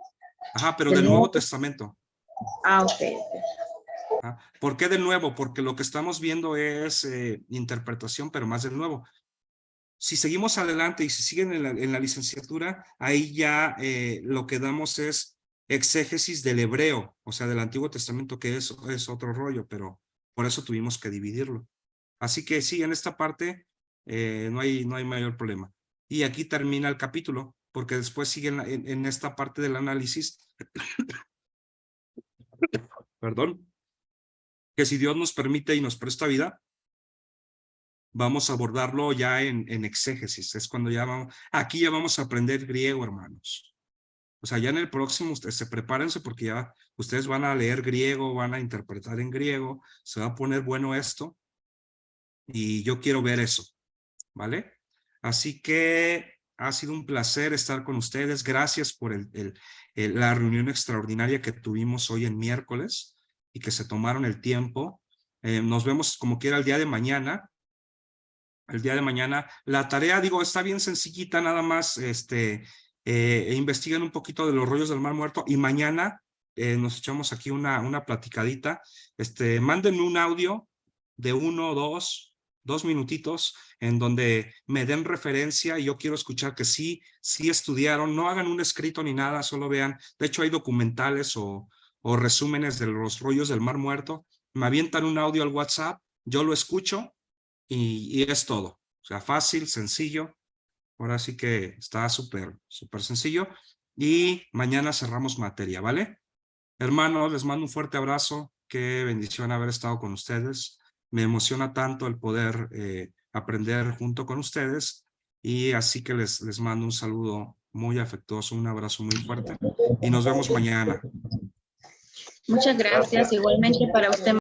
Pero del Nuevo Testamento. Ok. ¿Por qué del Nuevo? Porque lo que estamos viendo es interpretación, pero más del Nuevo. Si seguimos adelante y si siguen en la licenciatura, ahí ya lo que damos es exégesis del hebreo, o sea, del Antiguo Testamento, que es otro rollo, pero por eso tuvimos que dividirlo. Así que sí, en esta parte no hay mayor problema. Y aquí termina el capítulo, porque después sigue en esta parte del análisis, perdón, que si Dios nos permite y nos presta vida, vamos a abordarlo ya en exégesis. Es cuando ya vamos, aquí ya vamos a aprender griego, hermanos. O sea, ya en el próximo, ustedes prepárense porque ya ustedes van a leer griego, van a interpretar en griego, se va a poner bueno esto. Y yo quiero ver eso, ¿vale? Así que ha sido un placer estar con ustedes. Gracias por la reunión extraordinaria que tuvimos hoy en miércoles y que se tomaron el tiempo. Nos vemos como quiera el día de mañana. El día de mañana. La tarea, digo, está bien sencillita, nada más investiguen un poquito de los rollos del Mar Muerto y mañana nos echamos aquí una platicadita. Mándenme un audio de 1 o 2 minutitos en donde me den referencia y yo quiero escuchar que sí estudiaron. No hagan un escrito ni nada, solo vean. De hecho, hay documentales o resúmenes de los rollos del Mar Muerto. Me avientan un audio al WhatsApp, yo lo escucho y es todo. O sea, fácil, sencillo. Ahora sí que está súper sencillo. Y mañana cerramos materia, ¿vale? Hermanos, les mando un fuerte abrazo. Qué bendición haber estado con ustedes. Me emociona tanto el poder aprender junto con ustedes. Y así que les mando un saludo muy afectuoso, un abrazo muy fuerte. Y nos vemos mañana. Muchas gracias. Igualmente para usted.